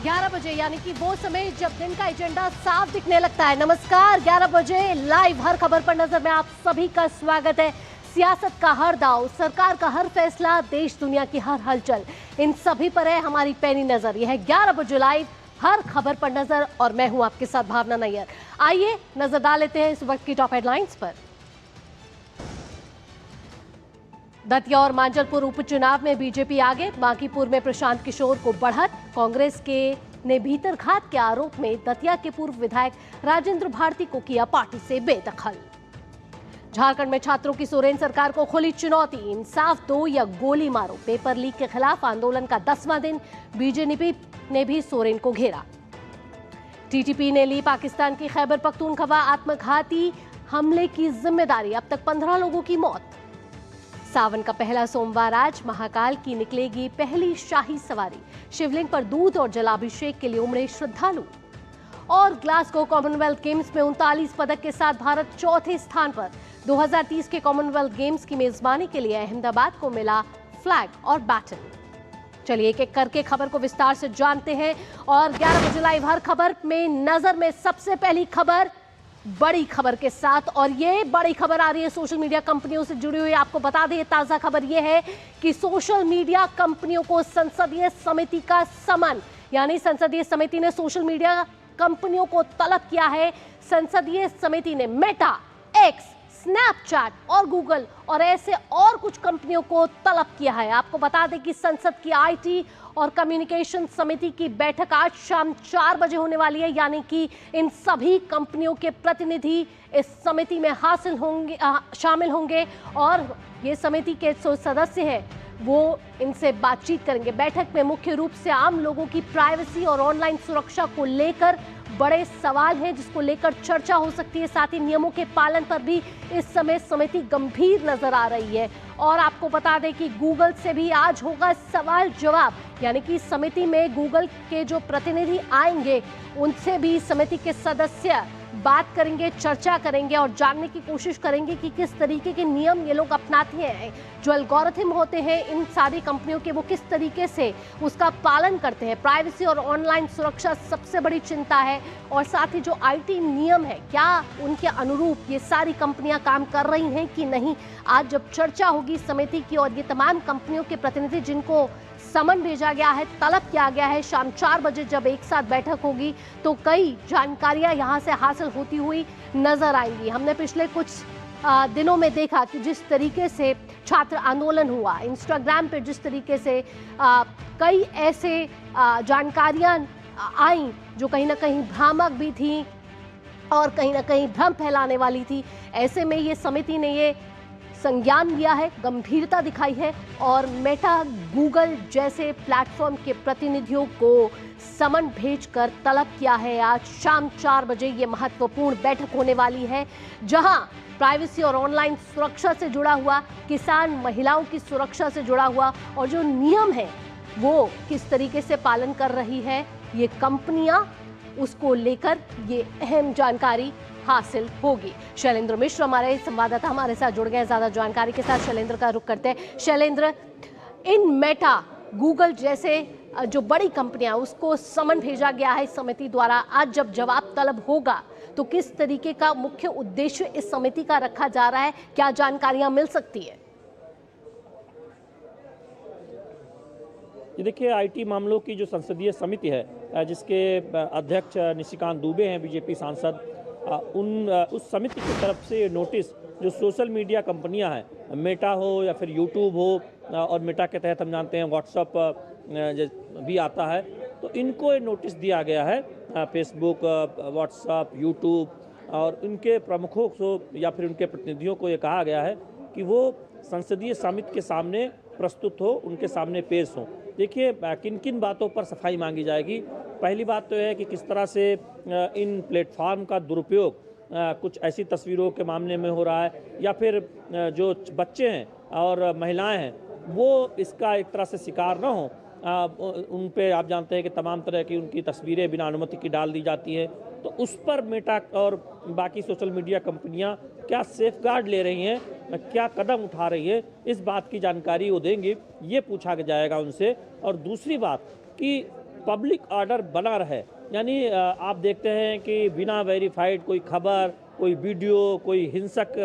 11 बजे यानी कि वो समय जब दिन का एजेंडा साफ दिखने लगता है। नमस्कार, 11 बजे लाइव हर खबर पर नजर में आप सभी का स्वागत है। सियासत का हर दाव, सरकार का हर फैसला, देश दुनिया की हर हलचल, इन सभी पर है हमारी पैनी नजर। यह है 11 बजे लाइव हर खबर पर नजर और मैं हूं आपके साथ भावना नैयर। आइए नजर डाल लेते हैं इस वक्त की टॉप हेडलाइंस पर। दतिया और मांजलपुर उपचुनाव में बीजेपी आगे, बांकीपुर में प्रशांत किशोर को बढ़त। कांग्रेस के ने भीतरघात के आरोप में दतिया के पूर्व विधायक राजेंद्र भारती को किया पार्टी से बेदखल। झारखंड में छात्रों की सोरेन सरकार को खुली चुनौती, इंसाफ दो या गोली मारो। पेपर लीक के खिलाफ आंदोलन का 10वां दिन, बीजेपी ने भी सोरेन को घेरा। टीटीपी ने ली पाकिस्तान की खैबर पख्तूनख्वा आत्मघाती हमले की जिम्मेदारी, अब तक 15 लोगों की मौत। सावन का पहला सोमवार आज, महाकाल की निकलेगी पहली शाही सवारी। शिवलिंग पर दूध और जलाभिषेक के लिए उमड़े श्रद्धालु। और ग्लासगो कॉमनवेल्थ गेम्स में 39 पदक के साथ भारत चौथे स्थान पर। 2030 के कॉमनवेल्थ गेम्स की मेजबानी के लिए अहमदाबाद को मिला फ्लैग और बैटन। चलिए एक एक करके खबर को विस्तार से जानते हैं और 11 बजे लाइव हर खबर में नजर में सबसे पहली खबर बड़ी खबर के साथ, और ये बड़ी खबर आ रही है सोशल मीडिया कंपनियों से जुड़ी हुई। आपको बता दें ताजा खबर ये है कि सोशल मीडिया कंपनियों को संसदीय समिति का समन, यानी संसदीय समिति ने सोशल मीडिया कंपनियों को तलब किया है। संसदीय समिति ने मेटा, एक्स, स्नैपचैट और गूगल और ऐसे और कुछ कंपनियों को तलब किया है। आपको बता दें कि संसद की आईटी और कम्युनिकेशन समिति की बैठक आज शाम 4 बजे होने वाली है, यानी कि इन सभी कंपनियों के प्रतिनिधि इस समिति में शामिल होंगे और ये समिति के जो सदस्य हैं वो इनसे बातचीत करेंगे। बैठक में मुख्य रूप से आम लोगों की प्राइवेसी और ऑनलाइन सुरक्षा को लेकर बड़े सवाल हैं जिसको लेकर चर्चा हो सकती है। साथ ही नियमों के पालन पर भी इस समय समिति गंभीर नजर आ रही है। और आपको बता दें कि गूगल से भी आज होगा सवाल जवाब, यानी कि समिति में गूगल के जो प्रतिनिधि आएंगे उनसे भी समिति के सदस्य बात करेंगे, चर्चा करेंगे और जानने की कोशिश करेंगे कि किस तरीके के नियम ये लोग अपनाते हैं। जो एल्गोरिथम होते हैं इन सारी कंपनियों के, वो किस तरीके से उसका पालन करते हैं। प्राइवेसी और ऑनलाइन सुरक्षा सबसे बड़ी चिंता है और साथ ही जो आईटी नियम है, क्या उनके अनुरूप ये सारी कंपनियां काम कर रही हैं कि नहीं। आज जब चर्चा होगी समिति की और ये तमाम कंपनियों के प्रतिनिधि जिनको समन भेजा गया है, तलब किया गया है, शाम 4 बजे जब एक साथ बैठक होगी तो कई जानकारियां यहां से हासिल होती हुई नजर आएंगी। हमने पिछले कुछ दिनों में देखा कि जिस तरीके से छात्र आंदोलन हुआ, इंस्टाग्राम पे जिस तरीके से कई ऐसे जानकारियां आई जो कहीं ना कहीं भ्रामक भी थी और कहीं ना कहीं भ्रम फैलाने वाली थी। ऐसे में ये समिति ने ये संज्ञान लिया है, गंभीरता दिखाई है और मेटा, गूगल जैसे प्लेटफॉर्म के प्रतिनिधियों को समन भेजकर तलब किया है। आज शाम 4 बजे ये महत्वपूर्ण बैठक होने वाली है जहां प्राइवेसी और ऑनलाइन सुरक्षा से जुड़ा हुआ, किसान महिलाओं की सुरक्षा से जुड़ा हुआ और जो नियम है वो किस तरीके से पालन कर रही है ये कंपनियां, उसको लेकर ये अहम जानकारी हासिल होगी। शैलेंद्र मिश्र हमारे संवाददाता हमारे साथ जुड़ गए ज्यादा जानकारी के साथ। शैलेंद्र का रुख करते हैं। शैलेंद्र, इन मेटा, गूगल जैसे जो बड़ी कंपनियां उसको समन भेजा गया है समिति द्वारा, आज जब जवाब तलब होगा तो किस तरीके का मुख्य उद्देश्य इस समिति का रखा जा रहा है, क्या जानकारियां मिल सकती है? ये देखिए, आईटी मामलों की जो संसदीय समिति है जिसके अध्यक्ष निशिकांत दुबे हैं, बीजेपी सांसद, उस समिति की तरफ से नोटिस जो सोशल मीडिया कंपनियां हैं, मेटा हो या फिर यूट्यूब हो, और मेटा के तहत हम जानते हैं व्हाट्सएप भी आता है, तो इनको नोटिस दिया गया है। फेसबुक, व्हाट्सएप, यूट्यूब और उनके प्रमुखों को या फिर उनके प्रतिनिधियों को ये कहा गया है कि वो संसदीय समिति के सामने प्रस्तुत हो, उनके सामने पेश हो। देखिए, किन किन बातों पर सफाई मांगी जाएगी। पहली बात तो है कि किस तरह से इन प्लेटफॉर्म का दुरुपयोग कुछ ऐसी तस्वीरों के मामले में हो रहा है या फिर जो बच्चे हैं और महिलाएं हैं वो इसका एक तरह से शिकार न हो। उन पे आप जानते हैं कि तमाम तरह की उनकी तस्वीरें बिना अनुमति की डाल दी जाती है, तो उस पर मेटा और बाकी सोशल मीडिया कंपनियां क्या सेफगार्ड ले रही हैं, क्या कदम उठा रही है, इस बात की जानकारी वो देंगी, ये पूछा जाएगा उनसे। और दूसरी बात कि पब्लिक ऑर्डर बना रहे। यानी आप देखते हैं कि बिना वेरीफाइड कोई खबर, कोई वीडियो, कोई हिंसक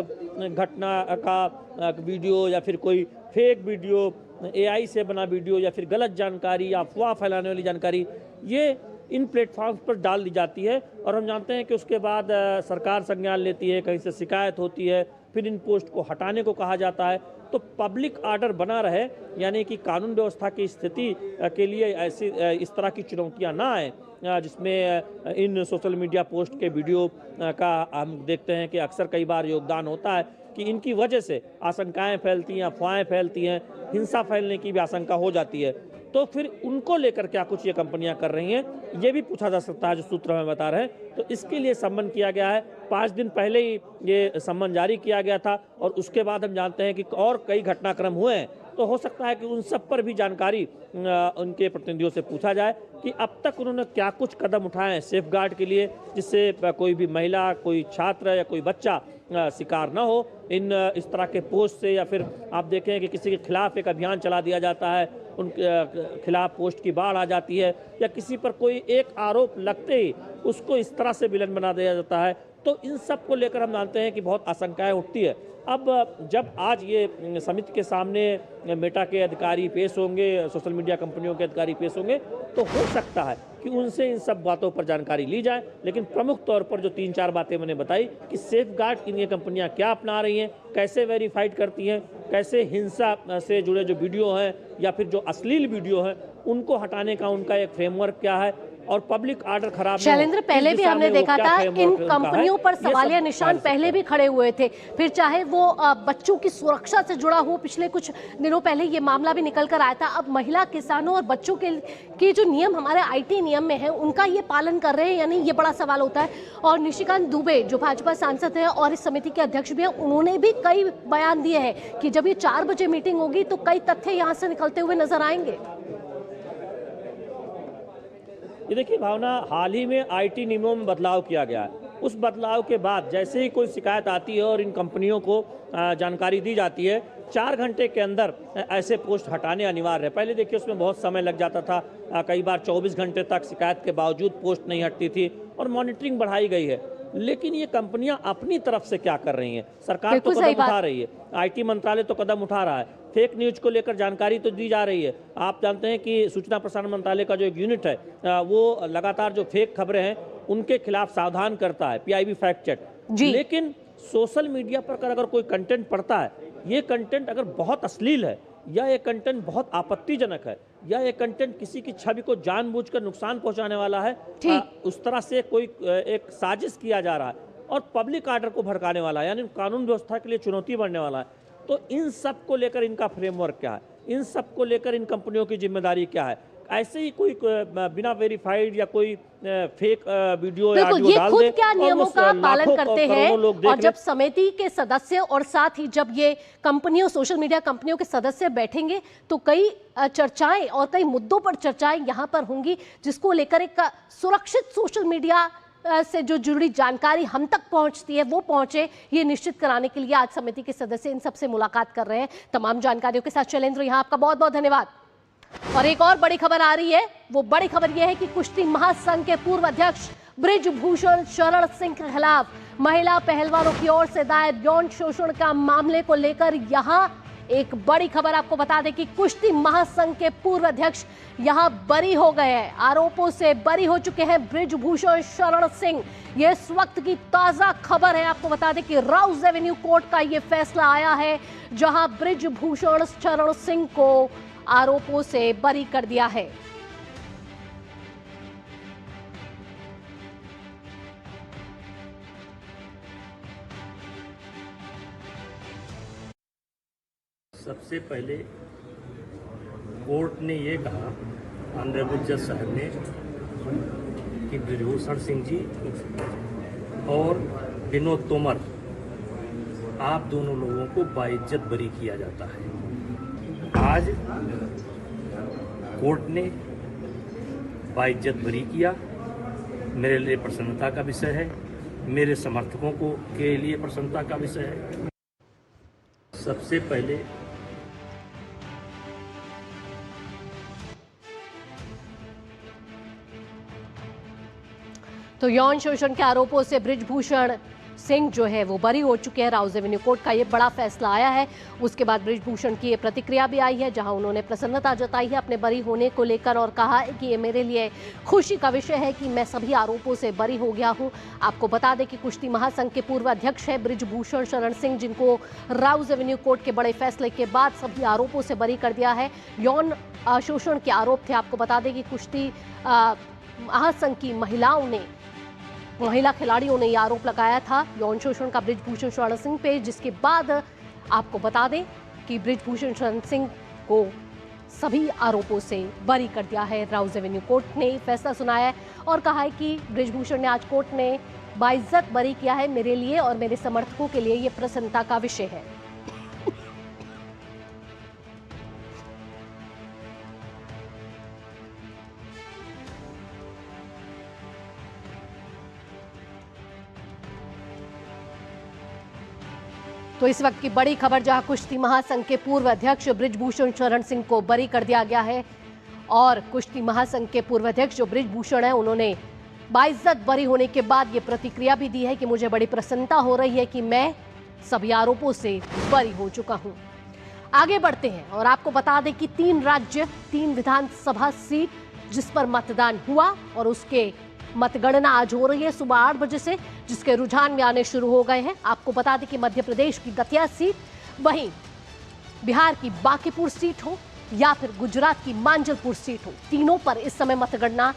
घटना का वीडियो या फिर कोई फेक वीडियो, एआई से बना वीडियो या फिर गलत जानकारी या अफवाह फैलाने वाली जानकारी, ये इन प्लेटफॉर्म्स पर डाल दी जाती है और हम जानते हैं कि उसके बाद सरकार संज्ञान लेती है, कहीं से शिकायत होती है, फिर इन पोस्ट को हटाने को कहा जाता है। तो पब्लिक ऑर्डर बना रहे, यानी कि कानून व्यवस्था की स्थिति के लिए ऐसी इस तरह की चुनौतियां ना आए, जिसमें इन सोशल मीडिया पोस्ट के वीडियो का हम देखते हैं कि अक्सर कई बार योगदान होता है कि इनकी वजह से आशंकाएं फैलती हैं, अफवाहें फैलती हैं, हिंसा फैलने की भी आशंका हो जाती है। तो फिर उनको लेकर क्या कुछ ये कंपनियां कर रही हैं, ये भी पूछा जा सकता है, जो सूत्र हमें बता रहे हैं। तो इसके लिए सम्मन किया गया है। 5 दिन पहले ही ये सम्मन जारी किया गया था और उसके बाद हम जानते हैं कि और कई घटनाक्रम हुए हैं। तो हो सकता है कि उन सब पर भी जानकारी उनके प्रतिनिधियों से पूछा जाए कि अब तक उन्होंने क्या कुछ कदम उठाए हैं सेफ गार्ड के लिए, जिससे कोई भी महिला, कोई छात्र या कोई बच्चा शिकार न हो इन इस तरह के पोस्ट से। या फिर आप देखें कि किसी के खिलाफ एक अभियान चला दिया जाता है, उनके खिलाफ पोस्ट की बाढ़ आ जाती है, या किसी पर कोई एक आरोप लगते ही उसको इस तरह से विलन बना दिया जाता है। तो इन सब को लेकर हम जानते हैं कि बहुत आशंकाएं उठती है। अब जब आज ये समिति के सामने मेटा के अधिकारी पेश होंगे, सोशल मीडिया कंपनियों के अधिकारी पेश होंगे, तो हो सकता है कि उनसे इन सब बातों पर जानकारी ली जाए। लेकिन प्रमुख तौर पर जो 3-4 बातें मैंने बताई कि सेफ गार्ड इन ये कंपनियां क्या अपना रही हैं, कैसे वेरीफाइड करती हैं, कैसे हिंसा से जुड़े जो वीडियो हैं या फिर जो अश्लील वीडियो हैं उनको हटाने का उनका एक फ्रेमवर्क क्या है, और पब्लिक ऑर्डर खराब। शैलेंद्र, पहले भी हमने देखा था इन कंपनियों पर सवालिया निशान पहले भी खड़े हुए थे, फिर चाहे वो बच्चों की सुरक्षा से जुड़ा हो, पिछले कुछ दिनों पहले ये मामला भी निकल कर आया था। अब महिला, किसानों और बच्चों के जो नियम हमारे आईटी नियम में है उनका ये पालन कर रहे हैं या नहीं, ये बड़ा सवाल होता है। और निशिकांत दुबे जो भाजपा सांसद हैं और इस समिति के अध्यक्ष भी हैं, उन्होंने भी कई बयान दिए हैं कि जब ये 4 बजे मीटिंग होगी तो कई तथ्य यहाँ से निकलते हुए नजर आएंगे। ये देखिए भावना, हाल ही में आईटी नियमों में बदलाव किया गया है। उस बदलाव के बाद जैसे ही कोई शिकायत आती है और इन कंपनियों को जानकारी दी जाती है, 4 घंटे के अंदर ऐसे पोस्ट हटाने अनिवार्य है। पहले देखिए उसमें बहुत समय लग जाता था, कई बार 24 घंटे तक शिकायत के बावजूद पोस्ट नहीं हटती थी, और मॉनिटरिंग बढ़ाई गई है। लेकिन ये कंपनियां अपनी तरफ से क्या कर रही हैं? सरकार तो कदम उठा रही है, आईटी मंत्रालय तो कदम उठा रहा है, फेक न्यूज को लेकर जानकारी तो दी जा रही है। आप जानते हैं कि सूचना प्रसारण मंत्रालय का जो एक यूनिट है वो लगातार जो फेक खबरें हैं उनके खिलाफ सावधान करता है, पीआईबी फैक्ट चेक। लेकिन सोशल मीडिया पर अगर कोई कंटेंट पड़ता है, ये कंटेंट अगर बहुत अश्लील है, या ये कंटेंट बहुत आपत्तिजनक है, या ये कंटेंट किसी की छवि को जानबूझकर नुकसान पहुंचाने वाला है, उस तरह से कोई एक साजिश किया जा रहा है और पब्लिक ऑर्डर को भड़काने वाला है, यानी कानून व्यवस्था के लिए चुनौती बनने वाला है, तो इन सब को लेकर इनका फ्रेमवर्क क्या है, इन सब को लेकर इन कंपनियों की जिम्मेदारी क्या है? ऐसे ही कोई बिना वेरीफाइड या कोई फेक वीडियो या ऑडियो डाल दे, ये खुद क्या नियमों का पालन करते हैं? और जब समिति के सदस्य और साथ ही जब ये कंपनियों, सोशल मीडिया कंपनियों के सदस्य बैठेंगे तो कई चर्चाएं और कई मुद्दों पर चर्चाएं यहाँ पर होंगी, जिसको लेकर एक सुरक्षित सोशल मीडिया से जो जुड़ी जानकारी हम तक पहुंचती है वो पहुंचे, ये निश्चित कराने के लिए आज समिति के सदस्य इन सबसे मुलाकात कर रहे हैं। तमाम जानकारियों के साथ शैलेंद्र, यहाँ आपका बहुत बहुत धन्यवाद। और एक और बड़ी खबर आ रही है, वो बड़ी खबर यह है कि कुश्ती महासंघ के पूर्व अध्यक्ष बृजभूषण शरण सिंह के खिलाफ महिला पहलवानों की ओर से दायर यौन शोषण का मामले को लेकर यहां एक बड़ी खबर आपको बता दें कि कुश्ती महासंघ के पूर्व अध्यक्ष यहां बरी हो गए हैं। आरोपों से बरी हो चुके हैं बृजभूषण शरण सिंह। ये इस वक्त की ताजा खबर है। आपको बता दें कि राउज एवेन्यू कोर्ट का ये फैसला आया है, जहां बृजभूषण शरण सिंह को आरोपों से बरी कर दिया है। सबसे पहले कोर्ट ने ये कहा, ऑनरेबल जज साहब ने, कि बृजभूषण सिंह जी और विनोद तोमर, आप दोनों लोगों को बाइज्जत बरी किया जाता है। आज कोर्ट ने बाइज्जत बरी किया। मेरे लिए प्रसन्नता का विषय है, मेरे समर्थकों को के लिए प्रसन्नता का विषय है। सबसे पहले तो यौन शोषण के आरोपों से बृजभूषण सिंह जो है वो बरी हो चुके हैं। राउज एवेन्यू कोर्ट का ये बड़ा फैसला आया है। उसके बाद बृजभूषण की ये प्रतिक्रिया भी आई है, जहां उन्होंने प्रसन्नता जताई है अपने बरी होने को लेकर और कहा है कि ये मेरे लिए खुशी का विषय है कि मैं सभी आरोपों से बरी हो गया हूं। आपको बता दें कि कुश्ती महासंघ के पूर्व अध्यक्ष है बृजभूषण शरण सिंह, जिनको राउज एवेन्यू कोर्ट के बड़े फैसले के बाद सभी आरोपों से बरी कर दिया है। यौन शोषण के आरोप थे। आपको बता दें कि कुश्ती महासंघ की महिला खिलाड़ियों ने यह आरोप लगाया था यौन शोषण का बृजभूषण शरण सिंह पे, जिसके बाद आपको बता दें कि बृजभूषण शरण सिंह को सभी आरोपों से बरी कर दिया है। राउज एवेन्यू कोर्ट ने फैसला सुनाया है और कहा है कि बृजभूषण ने आज कोर्ट ने बाइज्जत बरी किया है। मेरे लिए और मेरे समर्थकों के लिए यह प्रसन्नता का विषय है। तो इस वक्त की बड़ी खबर, जहां कुश्ती महासंघ के पूर्व अध्यक्ष बृजभूषण शरण सिंह को बरी कर दिया गया है और कुश्ती महासंघ के पूर्व अध्यक्ष जो बृजभूषण है, उन्होंने बाइज्जत बरी होने के बाद ये प्रतिक्रिया भी दी है कि मुझे बड़ी प्रसन्नता हो रही है कि मैं सभी आरोपों से बरी हो चुका हूं। आगे बढ़ते हैं और आपको बता दें कि 3 राज्य 3 विधानसभा सीट जिस पर मतदान हुआ और उसके मतगणना आज हो रही है सुबह 8 बजे से, जिसके रुझान में आने शुरू हो गए हैं। आपको बता दें कि मध्य प्रदेश की दतिया सीट, वहीं बिहार की बांकीपुर सीट हो या फिर गुजरात की मांजलपुर सीट हो, तीनों पर इस समय मतगणना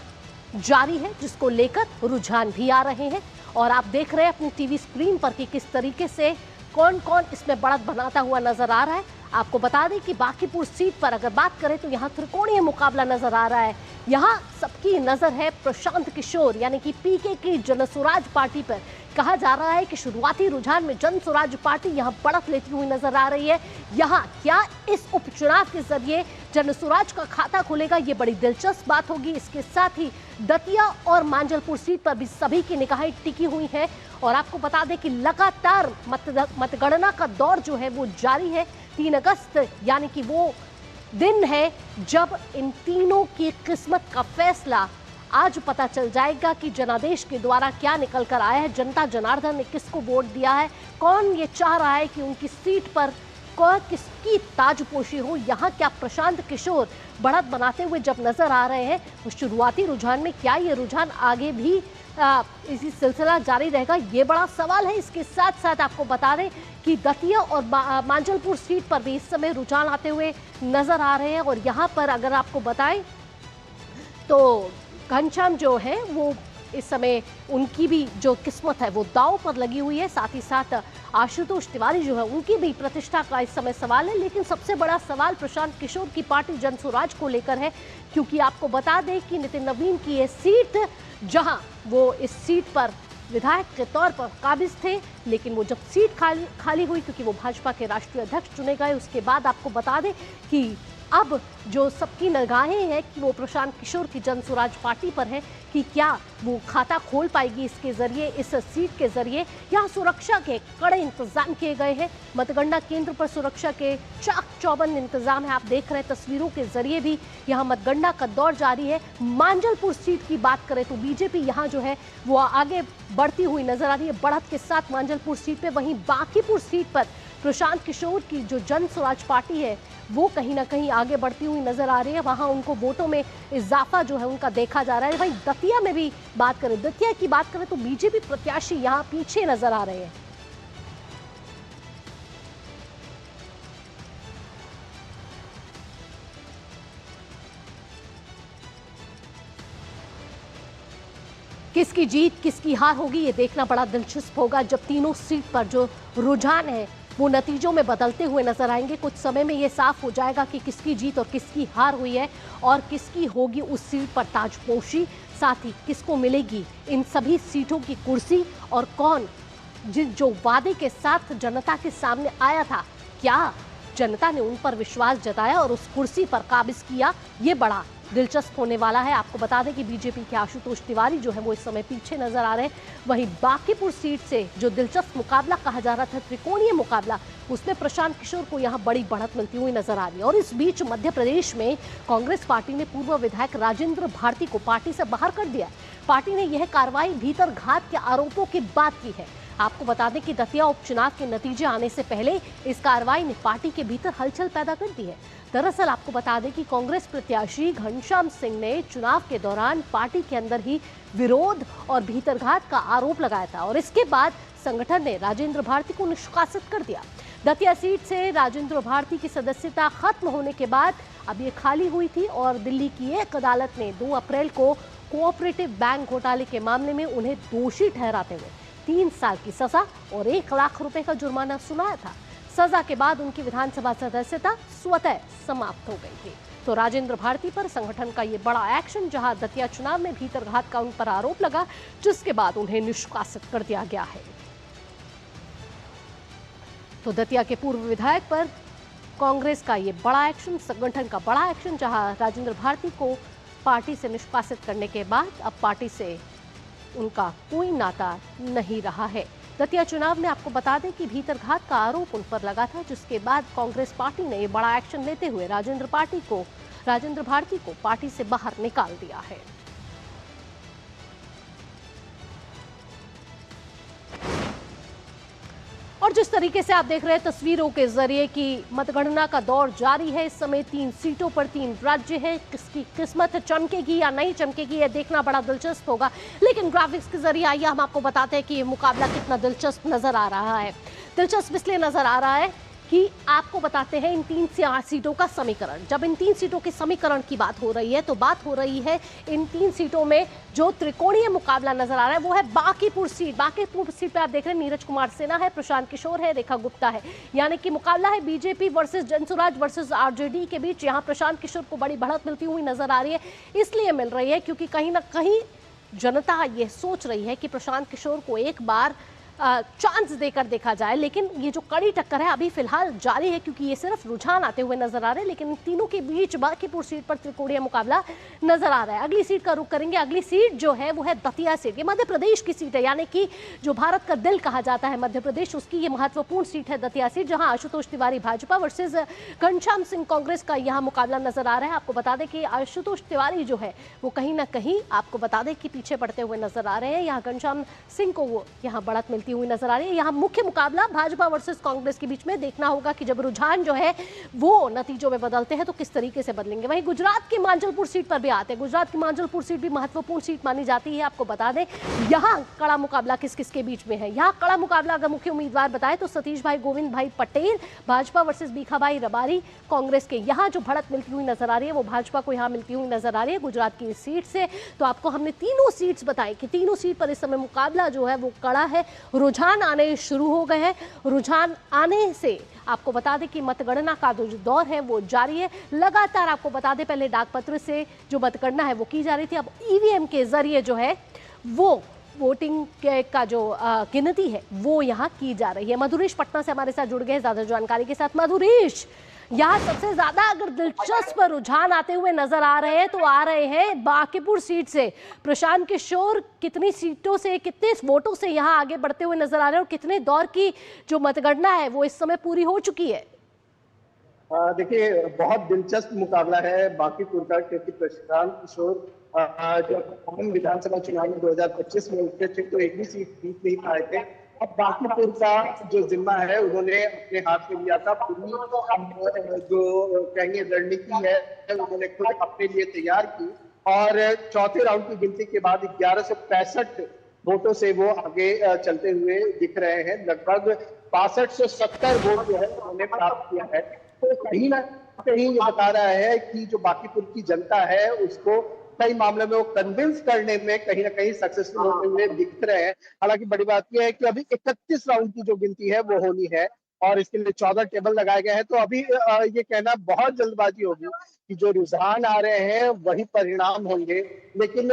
जारी है, जिसको लेकर रुझान भी आ रहे हैं। और आप देख रहे हैं अपनी टीवी स्क्रीन पर कि किस तरीके से कौन कौन इसमें बढ़त बनाता हुआ नजर आ रहा है। आपको बता दें कि बांकीपुर सीट पर अगर बात करें तो यहाँ त्रिकोणीय मुकाबला नजर आ रहा है। यहाँ सबकी नजर है प्रशांत किशोर यानी कि पीके की जनसुराज पार्टी पर। कहा जा रहा है कि शुरुआती रुझान में जनसुराज पार्टी यहाँ बढ़त लेती हुई नजर आ रही है। यहाँ क्या इस उपचुनाव के जरिए जनसुराज का खाता खुलेगा, ये बड़ी दिलचस्प बात होगी। इसके साथ ही दतिया और मांजलपुर सीट पर भी सभी की निगाहें टिकी हुई हैं और आपको बता दें कि लगातार मतगणना का दौर जो है वो जारी है। 3 अगस्त यानी कि वो दिन है जब इन तीनों की किस्मत का फैसला आज पता चल जाएगा कि जनादेश के द्वारा क्या निकल कर आया है, जनता जनार्दन ने किसको वोट दिया है, कौन ये चाह रहा है कि उनकी सीट पर किसकी ताजपोशी हो। यहाँ क्या प्रशांत किशोर बढ़त बनाते हुए जब नजर आ रहे हैं, तो शुरुआती रुझान में क्या ये रुझान आगे भी इसी सिलसिला जारी रहेगा, ये बड़ा सवाल है। इसके साथ साथ आपको बता दें कि दतिया और मांजलपुर सीट पर भी इस समय रुझान आते हुए नजर आ रहे हैं और यहाँ पर अगर आपको बताएं तो घनश्याम जो है वो इस समय उनकी भी जो किस्मत है वो दांव पर लगी हुई है। साथ ही साथ आशुतोष तिवारी जो है उनकी भी प्रतिष्ठा का इस समय सवाल है। लेकिन सबसे बड़ा सवाल प्रशांत किशोर की पार्टी जनसुराज को लेकर है, क्योंकि आपको बता दें कि नितिन नवीन की ये सीट, जहां वो इस सीट पर विधायक के तौर पर काबिज थे, लेकिन वो जब सीट खाली हुई क्योंकि वो भाजपा के राष्ट्रीय अध्यक्ष चुने गए, उसके बाद आपको बता दें कि अब जो सबकी निगाहें हैं कि वो प्रशांत किशोर की जनसुराज पार्टी पर है कि क्या वो खाता खोल पाएगी इसके जरिए, इस सीट के जरिए। यहाँ सुरक्षा के कड़े इंतजाम किए गए हैं। मतगणना केंद्र पर सुरक्षा के चाक चौबंद इंतजाम है। आप देख रहे हैं तस्वीरों के जरिए भी यहाँ मतगणना का दौर जारी है। मांजलपुर सीट की बात करें तो बीजेपी यहाँ जो है वो आगे बढ़ती हुई नजर आ रही है बढ़त के साथ मांजलपुर सीट पे। वहीं बांकीपुर सीट पर प्रशांत किशोर की जो जनसुराज पार्टी है वो कहीं ना कहीं आगे बढ़ती हुई नजर आ रही है। वहां उनको वोटों में इजाफा जो है उनका देखा जा रहा है। वहीं दतिया में भी बात करें, दतिया की बात करें तो बीजेपी प्रत्याशी यहां पीछे नजर आ रहे हैं। किसकी जीत किसकी हार होगी ये देखना बड़ा दिलचस्प होगा, जब तीनों सीट पर जो रुझान है वो नतीजों में बदलते हुए नजर आएंगे। कुछ समय में ये साफ हो जाएगा कि किसकी जीत और किसकी हार हुई है और किसकी होगी उस सीट पर ताजपोशी, साथ ही किसको मिलेगी इन सभी सीटों की कुर्सी और कौन जो वादे के साथ जनता के सामने आया था, क्या जनता ने उन पर विश्वास जताया और उस कुर्सी पर काबिज किया, ये बड़ा दिलचस्प होने वाला है। आपको बता दें कि बीजेपी के आशुतोष तिवारी जो है वो इस समय पीछे नजर आ रहे हैं। वहीं बांकीपुर सीट से जो दिलचस्प मुकाबला कहा जा रहा था, त्रिकोणीय मुकाबला, उसमें प्रशांत किशोर को यहां बड़ी बढ़त मिलती हुई नजर आ रही है। और इस बीच मध्य प्रदेश में कांग्रेस पार्टी ने पूर्व विधायक राजेंद्र भारती को पार्टी से बाहर कर दिया। पार्टी ने यह कार्रवाई भीतर घात के आरोपों के बाद की है। आपको बता दें कि दतिया उपचुनाव के नतीजे आने से पहले इस कार्रवाई ने पार्टी के भीतर हलचल पैदा कर दी है। दरअसल आपको बता दें कि कांग्रेस प्रत्याशी घनश्याम सिंह ने चुनाव के दौरान पार्टी के अंदर ही विरोध और भीतरघात का आरोप लगाया था और इसके बाद संगठन ने राजेंद्र भारती को निष्कासित कर दिया। दतिया सीट से राजेंद्र भारती की सदस्यता खत्म होने के बाद अब ये खाली हुई थी और दिल्ली की एक अदालत ने 2 अप्रैल को कोऑपरेटिव बैंक घोटाले के मामले में उन्हें दोषी ठहराते हुए 3 साल की सजा और 1 लाख रुपए का जुर्माना सुनाया था। सजा के बाद उनकी विधानसभा सदस्यता स्वतः समाप्त हो गई थी। तो राजेंद्र भारती पर संगठन का ये बड़ा एक्शन, जहां दतिया चुनाव में भीतरघात का उन पर आरोप लगा, जिसके बाद उन्हें निष्कासित कर दिया गया है। तो दतिया के पूर्व विधायक पर कांग्रेस का ये बड़ा एक्शन, संगठन का बड़ा एक्शन, जहां राजेंद्र भारती को पार्टी से निष्कासित करने के बाद अब पार्टी से उनका कोई नाता नहीं रहा है। दतिया चुनाव में आपको बता दें कि भीतरघात का आरोप उन पर लगा था, जिसके बाद कांग्रेस पार्टी ने ये बड़ा एक्शन लेते हुए राजेंद्र भारती को पार्टी से बाहर निकाल दिया है। और जिस तरीके से आप देख रहे हैं तस्वीरों के जरिए कि मतगणना का दौर जारी है। इस समय 3 सीटों पर 3 राज्य है। किसकी किस्मत चमकेगी या नहीं चमकेगी, यह देखना बड़ा दिलचस्प होगा। लेकिन ग्राफिक्स के जरिए आइए हम आपको बताते हैं कि ये मुकाबला कितना दिलचस्प नजर आ रहा है। दिलचस्प इसलिए नजर आ रहा है कि आपको बताते हैं इन 3 सीटों का समीकरण। जब इन 3 सीटों के समीकरण की बात हो रही है तो बात हो रही है इन 3 सीटों में जो त्रिकोणीय मुकाबला नजर आ रहा है वो है बांकीपुर सीट। बांकीपुर सीट पे आप देख रहे हैं नीरज कुमार सिन्हा है, प्रशांत किशोर है, रेखा गुप्ता है। यानी कि मुकाबला है BJP versus Jan Suraaj versus RJD के बीच। यहाँ प्रशांत किशोर को बड़ी बढ़त मिलती हुई नजर आ रही है। इसलिए मिल रही है क्योंकि कहीं ना कहीं जनता ये सोच रही है कि प्रशांत किशोर को एक बार चांस देकर देखा जाए। लेकिन ये जो कड़ी टक्कर है अभी फिलहाल जारी है, क्योंकि ये सिर्फ रुझान आते हुए नजर आ रहे हैं। लेकिन इन तीनों के बीच बांकीपुर सीट पर त्रिकोणीय मुकाबला नजर आ रहा है। अगली सीट का रुख करेंगे। अगली सीट जो है वो है दतिया सीट। ये मध्य प्रदेश की सीट है, यानी कि जो भारत का दिल कहा जाता है मध्य प्रदेश, उसकी ये महत्वपूर्ण सीट है दतिया सीट, जहां आशुतोष तिवारी भाजपा वर्सेज घनश्याम सिंह कांग्रेस का यहाँ मुकाबला नजर आ रहा है। आपको बता दें कि आशुतोष तिवारी जो है वो कहीं ना कहीं आपको बता दें कि पीछे पड़ते हुए नजर आ रहे हैं। यहाँ घनश्याम सिंह को वो यहाँ बढ़त मिलती हुई नजर आ रही है। यहाँ मुख्य मुकाबला भाजपा वर्सेस कांग्रेस के बीच में देखना होगा कि जब रुझान जो है वो नतीजों में बदलते हैं तो किस तरीके से बदलेंगे। वहीं गुजरात की मांजलपुर सीट पर भी आते हैं। गुजरात की मांजलपुर सीट भी महत्वपूर्ण सीट मानी जाती है। आपको बता दें यहाँ कड़ा मुकाबला किस किस के बीच में है। यहाँ कड़ा मुकाबला अगर मुख्य उम्मीदवार बताए तो सतीश भाई गोविंद भाई पटेल भाजपा वर्सेस भीखा भाई रबारी कांग्रेस के। यहाँ जो बढ़त मिलती हुई नजर आ रही है वो भाजपा को यहाँ मिलती हुई नजर आ रही है गुजरात की सीट से। तो आपको हमने तीनों सीट्स बताई कि तीनों सीट पर इस समय मुकाबला जो है वो कड़ा है। रुझान आने शुरू हो गए हैं। रुझान आने से आपको बता दें कि मतगणना का जो दौर है वो जारी है। लगातार आपको बता दें पहले डाकपत्र से जो मतगणना है वो की जा रही थी, अब ईवीएम के जरिए जो है वो वोटिंग का जो गिनती है वो यहाँ की जा रही है। मधुरेश पटना से हमारे साथ जुड़ गए ज्यादा जानकारी के साथ। मधुरेश, यहाँ सबसे ज्यादा अगर दिलचस्प रुझान आते हुए नजर आ रहे हैं तो आ रहे हैं बांकीपुर सीट से। प्रशांत किशोर कितनी सीटों से, कितने वोटों से यहाँ आगे बढ़ते हुए नजर आ रहे हैं और कितने दौर की जो मतगणना है वो इस समय पूरी हो चुकी है? देखिए, बहुत दिलचस्प मुकाबला है बांकीपुर का, क्योंकि प्रशांत किशोर जब हम विधानसभा चुनाव में 2025 में उठे थे तो एक भी सीट जीत नहीं पाए थे। अब बांकीपुर का जो जिम्मा है उन्होंने अपने हाथ में लिया था। पूरी जो कहेंगे रणनीति है उन्होंने खुद अपने लिए तैयार की और चौथे राउंड की गिनती के बाद 1165 वोटों से वो आगे चलते हुए दिख रहे हैं। लगभग 6570 वोट जो है उन्होंने प्राप्त किया है। तो कहीं ना कहीं ये बता रहा है कि जो बांकीपुर की जनता है उसको कई मामलों में वो कन्विंस करने में कहीं ना कहीं सक्सेसफुल होते हुए दिख रहे हैं। हालांकि बड़ी बात यह है कि अभी 31 राउंड की जो गिनती है वो होनी है और इसके लिए 14 टेबल लगाए गए हैं। तो अभी ये कहना बहुत जल्दबाजी होगी कि जो रुझान आ रहे हैं वही परिणाम होंगे। लेकिन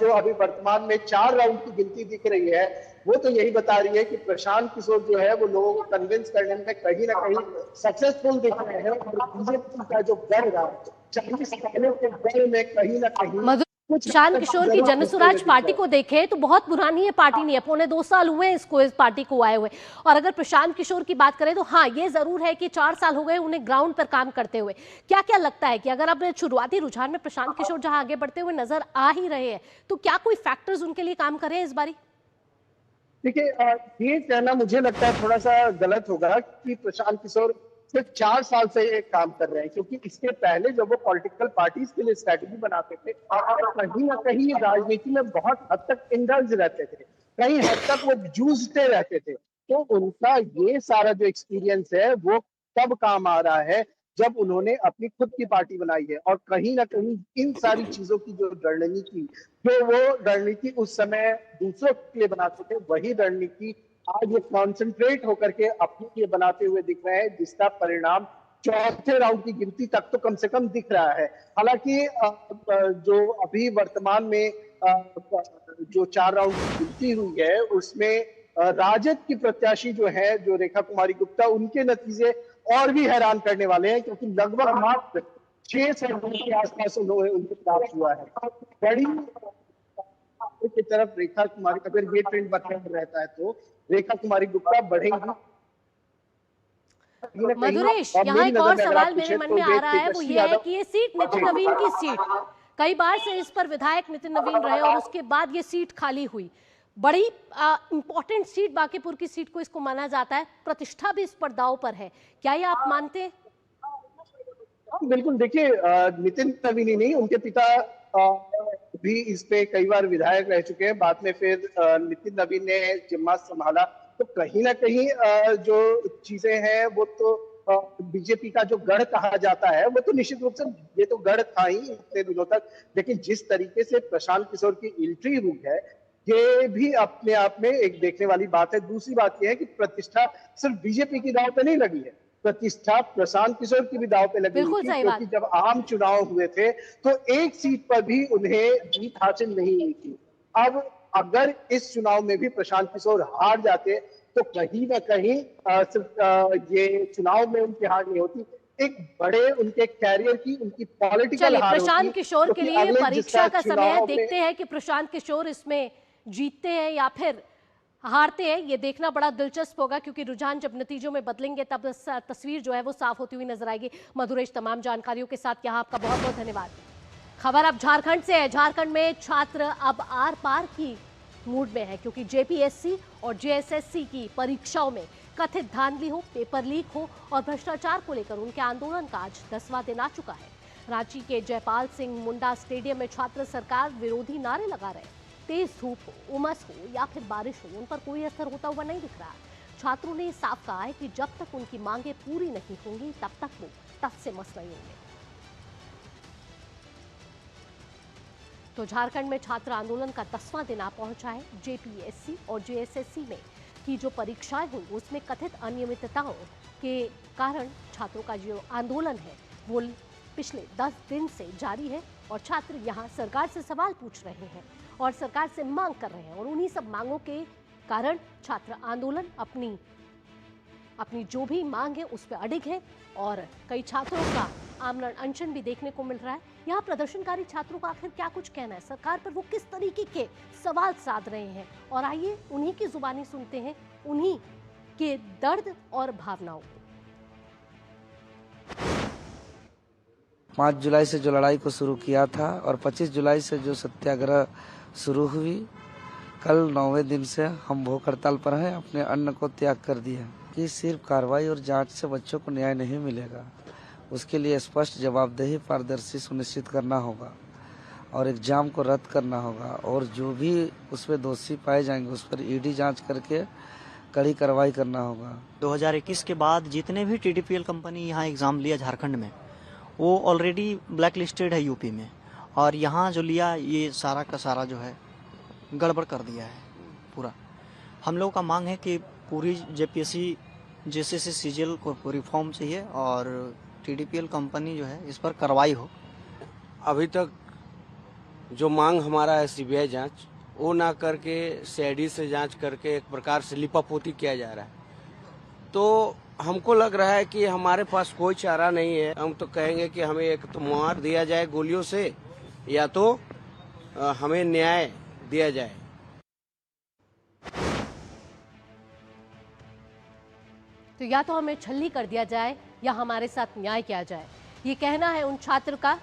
जो अभी वर्तमान में 4 राउंड की गिनती दिख रही है वो तो यही बता रही है कि प्रशांत किशोर जो है वो लोगों को कन्विंस करने में कहीं ना कहीं सक्सेसफुल दिख रहे हैं। और बीजेपी का जो गढ़ है 40 सालों के दौर में कहीं ना कहीं प्रशांत किशोर की जनसुराज पार्टी को देखें तो बहुत पुरानी है पार्टी, नहीं है, पौने 2 साल हुए हैं इस पार्टी को आए हुए। और अगर प्रशांत किशोर की बात करें तो हाँ, ये जरूर है कि 4 साल हो गए उन्हें ग्राउंड पर काम करते हुए। क्या क्या लगता है कि अगर अब शुरुआती रुझान में प्रशांत किशोर जहां आगे बढ़ते हुए नजर आ ही रहे हैं, तो क्या कोई फैक्टर्स उनके लिए काम कर रहे हैं इस बारी? देखिए, ये कहना मुझे लगता है थोड़ा सा गलत होगा कि प्रशांत किशोर सिर्फ 4 साल से ये काम कर रहे हैं, क्योंकि इसके पहले जब वो पॉलिटिकल पार्टीज के लिए स्ट्रैटेजी बनाते थे कहीं ना कहीं राजनीति में बहुत हद तक इंडल्ज रहते थे, कहीं हद तक वो जूझते रहते थे। तो उनका ये सारा जो एक्सपीरियंस है वो तब काम आ रहा है जब उन्होंने अपनी खुद की पार्टी बनाई है। और कहीं ना कहीं इन सारी चीजों की जो रणनीति उस समय दूसरों के लिए बनाते थे, वही रणनीति आज ये कॉन्सेंट्रेट होकर के अपने लिए बनाते हुए दिख रहे हैं, जिसका परिणाम चौथे राउंड की गिनती तक तो कम से कम दिख रहा है। हालांकि जो अभी वर्तमान में जो 4 राउंड की गिनती हुई है उसमें राजद की प्रत्याशी जो है, जो रेखा कुमारी गुप्ता, उनके नतीजे और भी हैरान करने वाले हैं, क्योंकि लगभग मात्र 600 के आसपास उनके प्राप्त हुआ है। बड़ी की तरफ रेखा कुमारी, अगर ये ट्रेंड बरकरार रहता है तो रेखा कुमारी गुप्ता बढ़ेंगी। मधुरेश, यहाँ एक और सवाल मेरे मन में आ रहा है, वो ये है कि ये सीट नितिन नवीन की सीट, कई बार से इस पर विधायक नितिन नवीन रहे और उसके बाद ये सीट खाली हुई। बड़ी इंपॉर्टेंट सीट, बांकीपुर की सीट को इसको माना जाता है, प्रतिष्ठा भी इस पर दांव पर है, क्या ये आप मानते हैं? बिल्कुल। देखिए, नितिन नवीन ही नहीं, उनके पिता भी इस पे कई बार विधायक रह चुके हैं। बाद में फिर नितिन नवीन ने जिम्मा संभाला। तो कहीं ना कहीं जो चीजें हैं वो तो बीजेपी का जो गढ़ कहा जाता है वो तो निश्चित रूप से ये तो गढ़ था ही इतने दिनों तक। लेकिन जिस तरीके से प्रशांत किशोर की एंट्री हुई है, ये भी अपने आप में एक देखने वाली बात है। दूसरी बात यह है कि प्रतिष्ठा सिर्फ बीजेपी की दांव पे नहीं लगी है, प्रतिष्ठा प्रशांत किशोर की भी दांव पे लगी हुई थी, क्योंकि जब आम चुनाव हुए थे तो एक सीट पर भी उन्हें जीत हासिल नहीं हुई थी। अब अगर इस चुनाव में भी प्रशांत किशोर हार जाते तो कहीं ना कहीं सिर्फ ये चुनाव में उनकी हार नहीं होती, एक बड़े उनके कैरियर की, उनकी पॉलिटिकल हार होती। प्रशांत किशोर के लिए परीक्षा का समय है, देखते हैं कि प्रशांत किशोर इसमें जीतते हैं या फिर हारते हैं। ये देखना बड़ा दिलचस्प होगा, क्योंकि रुझान जब नतीजों में बदलेंगे तब तस्वीर जो है वो साफ होती हुई नजर आएगी। मधुरेश, तमाम जानकारियों के साथ यहाँ आपका बहुत बहुत धन्यवाद। खबर अब झारखंड से है। झारखंड में छात्र अब आर पार की मूड में है, क्योंकि जेपीएससी और जेएसएससी की परीक्षाओं में कथित धांधली हो, पेपर लीक हो और भ्रष्टाचार को लेकर उनके आंदोलन का आज 10वां दिन आ चुका है। रांची के जयपाल सिंह मुंडा स्टेडियम में छात्र सरकार विरोधी नारे लगा रहे हैं। तेज धूप हो, उमस हो या फिर बारिश हो, उन पर कोई असर होता हुआ नहीं दिख रहा। छात्रों ने साफ कहा है कि जब तक उनकी मांगे पूरी नहीं होंगी तब तक वो तब से मस नहीं होंगे। तो झारखंड में छात्र आंदोलन का 10वां दिन आ पहुंचा है। जेपीएससी और जेएसएससी में की जो परीक्षाएं हुई उसमें कथित अनियमितताओं के कारण छात्रों का जो आंदोलन है वो पिछले 10 दिन से जारी है और छात्र यहां सरकार से सवाल पूछ रहे हैं और सरकार से मांग कर रहे हैं और उन्हीं सब मांगों के कारण छात्र आंदोलन अपनी जो भी मांग है उस पर अडिग है और कई छात्रों का आमरण अनशन भी देखने को मिल रहा है। यहाँ प्रदर्शनकारी छात्रों का आखिर क्या कुछ कहना है सरकार पर, वो किस तरीके के सवाल साध रहे हैं, और आइए उन्हीं की जुबानी सुनते हैं, उन्हीं के दर्द और भावनाओं को। 5 जुलाई से जो लड़ाई को शुरू किया था और 25 जुलाई से जो सत्याग्रह शुरू हुई, कल 9वें दिन से हम भूख हड़ताल पर हैं। अपने अन्न को त्याग कर दिया कि सिर्फ कार्रवाई और जांच से बच्चों को न्याय नहीं मिलेगा, उसके लिए स्पष्ट जवाबदेही पारदर्शी सुनिश्चित करना होगा और एग्जाम को रद्द करना होगा और जो भी उसमें दोषी पाए जाएंगे उस पर ईडी जांच करके कड़ी कार्रवाई करना होगा। 2021 के बाद जितने भी टीडीपीएल कंपनी यहाँ एग्जाम लिया झारखंड में, वो ऑलरेडी ब्लैक लिस्टेड है यूपी में, और यहाँ जो लिया ये सारा का सारा जो है गड़बड़ कर दिया है पूरा। हम लोगों का मांग है कि पूरी जेपीएससी जेएसएससी सीजीएल को रिफॉर्म चाहिए और टीडीपीएल कंपनी जो है इस पर कार्रवाई हो। अभी तक जो मांग हमारा है सीबीआई जांच, वो ना करके सीआईडी से जांच करके एक प्रकार से लिपापोती किया जा रहा है। तो हमको लग रहा है कि हमारे पास कोई चारा नहीं है। हम तो कहेंगे कि हमें एक तो मार दिया जाए गोलियों से, या तो हमें न्याय दिया जाए। तो या तो हमें छल्ली कर दिया जाए या हमारे साथ न्याय किया जाए, ये कहना है उन छात्र का